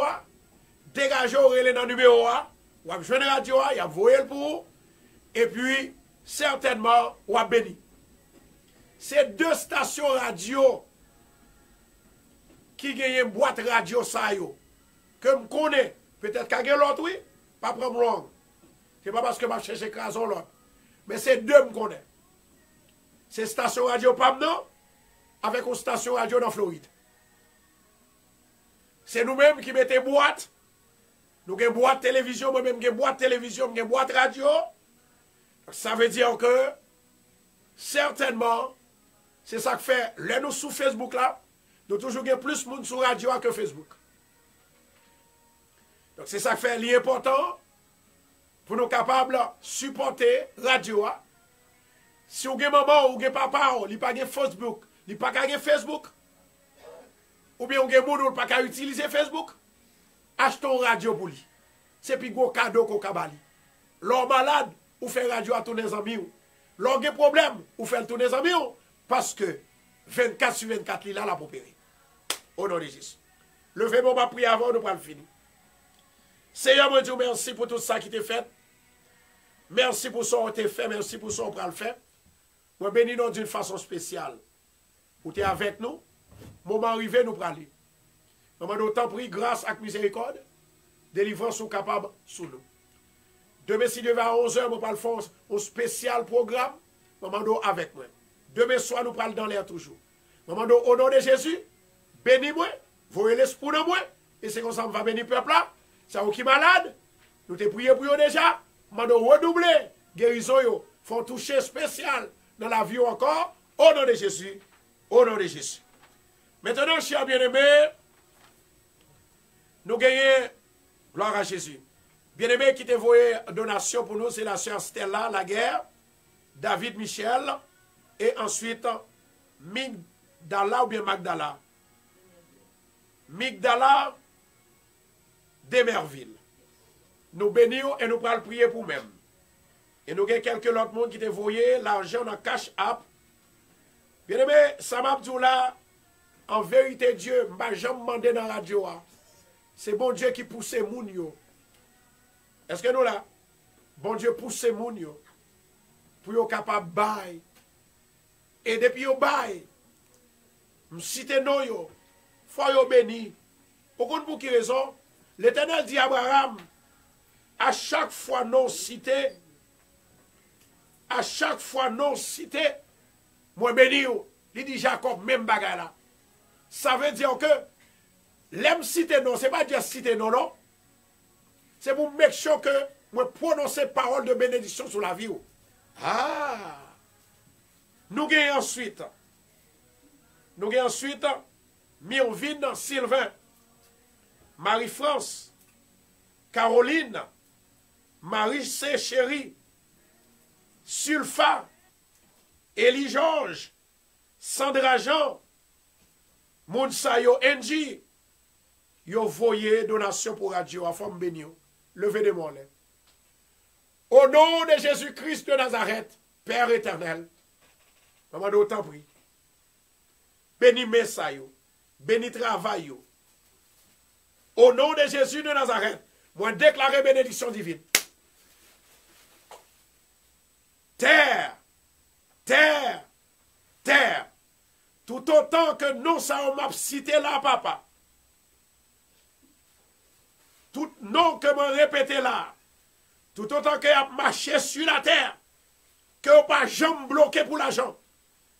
Speaker 1: dégagez dans le numéro A, ou à jouer radio, il y a voyé pour et puis, certainement, ou à béni. C'est deux stations radio qui gagnent une boîte radio, ça, que je connais. Peut-être qu'il y a l'autre, oui, pas prendre long. C'est pas parce que je cherche écrason l'autre. Mais c'est deux que je connais. C'est station radio Pamnon avec une station radio dans Floride. C'est nous-mêmes qui mettons boîte. Nous avons boîte télévision, moi-même j'ai boîte télévision, j'ai boîte radio. Ça veut dire que certainement, c'est ça que fait, là nous sur Facebook là, nous toujours avons plus de monde sur radio que Facebook. Donc c'est ça que fait l'important pour nous capables de supporter radio. Si vous avez maman ou vous papa, vous n'avez pas Facebook, vous n'avez pas Facebook, ou bien vous avez pas utiliser Facebook, achetons une radio pour lui. C'est plus gros cadeau qu'on a bali. L'homme malade, ou fait radio à tous les amis. L'homme a problème, ou fait tous les amis. Parce que 24/24, il a la popérée. Au nom de Jésus. Levez-moi ma prière avant, nous allons finir. Seigneur, mon Dieu, merci pour tout ça qui t'est fait. Merci pour ce qu'on t'a fait, merci pour ce qu'on va le faire. Moi, bénis nous d'une façon spéciale. Vous êtes avec nous. Moment arrivé, nous prenons. Maman, nous t'en prie, grâce à miséricorde, délivrance sont capables sous nous. Demain, si Dieu va à 11h, nous allons faire un spécial programme. Maman, nous avec moi. Demain soir, nous parlons dans l'air toujours. Maman, nous, au nom de Jésus, bénis-moi, voyez l'esprit de moi, et c'est comme ça qu'on va bénir le peuple là. C'est vous qui est malade, nous te prions pour eux déjà. Maman, nous redoubler, guérison, yo, font toucher spécial dans la vie encore, au nom de Jésus, au nom de Jésus. Maintenant, chers bien-aimés, nous gagnons, gloire à Jésus. Bien-aimés qui te voyé donation pour nous, c'est la sœur Stella Laguerre, David Michel, et ensuite Migdala ou bien Magdala. Migdala d'Emerville. Nous bénissons et nous prenons prier pour nous-mêmes. Et nous avons quelques autres monde qui te voyé l'argent dans Cash App. Bien-aimé, ça m'a dit là, en vérité, Dieu m'a jamais demandé dans la radio. C'est bon Dieu qui pousse moun yo. Est-ce que nous là? Bon Dieu pousse moun yo. Pour yo capable bail. Et depuis yo bail, m'cite non yo. Faut yo béni. Pourquoi pour qui raison? L'Éternel dit à Abraham, à chaque fois non cité, à chaque fois non cité, moi béni, il dit Jacob, même bagarre là. Ça veut dire que, l'aime cité non, c'est pas dire cité non, non. C'est pour make sure que, moi prononcer parole de bénédiction sur la vie. Ah! Nous gagnons ensuite. Myrvine, Sylvain, Marie-France, Caroline, Marie-C. Chéri, Sulfa, Élie-Georges, Sandra Jean, Mounsayo Enji, yo voyez donation pour radio à femme béni. Levez des mains. Au nom de Jésus-Christ de Nazareth, Père éternel, maman d'autant prie. Bénis Messayo, bénis travail. Au nom de Jésus de Nazareth, moi déclarer bénédiction divine. Terre, terre, terre. Tout autant que nous ça m'a cité là, papa. Tout nom que m'a répété là. Tout autant que a marché sur la terre. Que vous pas jamais bloqué pour l'argent.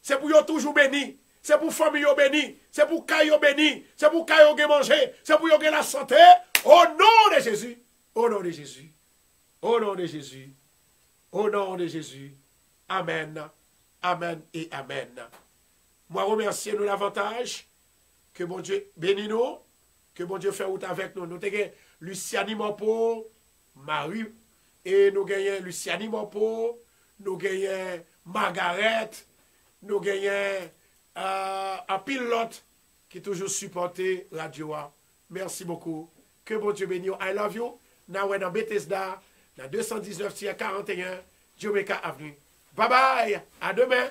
Speaker 1: C'est pour vous toujours béni. C'est pour famille béni. C'est pour caillou béni. C'est pour caillou manger. C'est pour vous la santé. Au nom de Jésus. Au nom de Jésus. Au nom de Jésus. Au nom de Jésus. Amen. Amen et amen. Moi, remercier nous davantage. Que bon Dieu bénisse nous. Que bon Dieu fait route avec nous. Nous avons Luciani Mopo, Marie, et nous gagnons Luciani Mopo, nous gagnons Margaret, nous gagnons un pilote qui toujours supporté Radio. Merci beaucoup. Que bon Dieu bénisse. I love you. Now dans Bethesda, dans 219-41, Jamaica Avenue. Bye bye. À demain.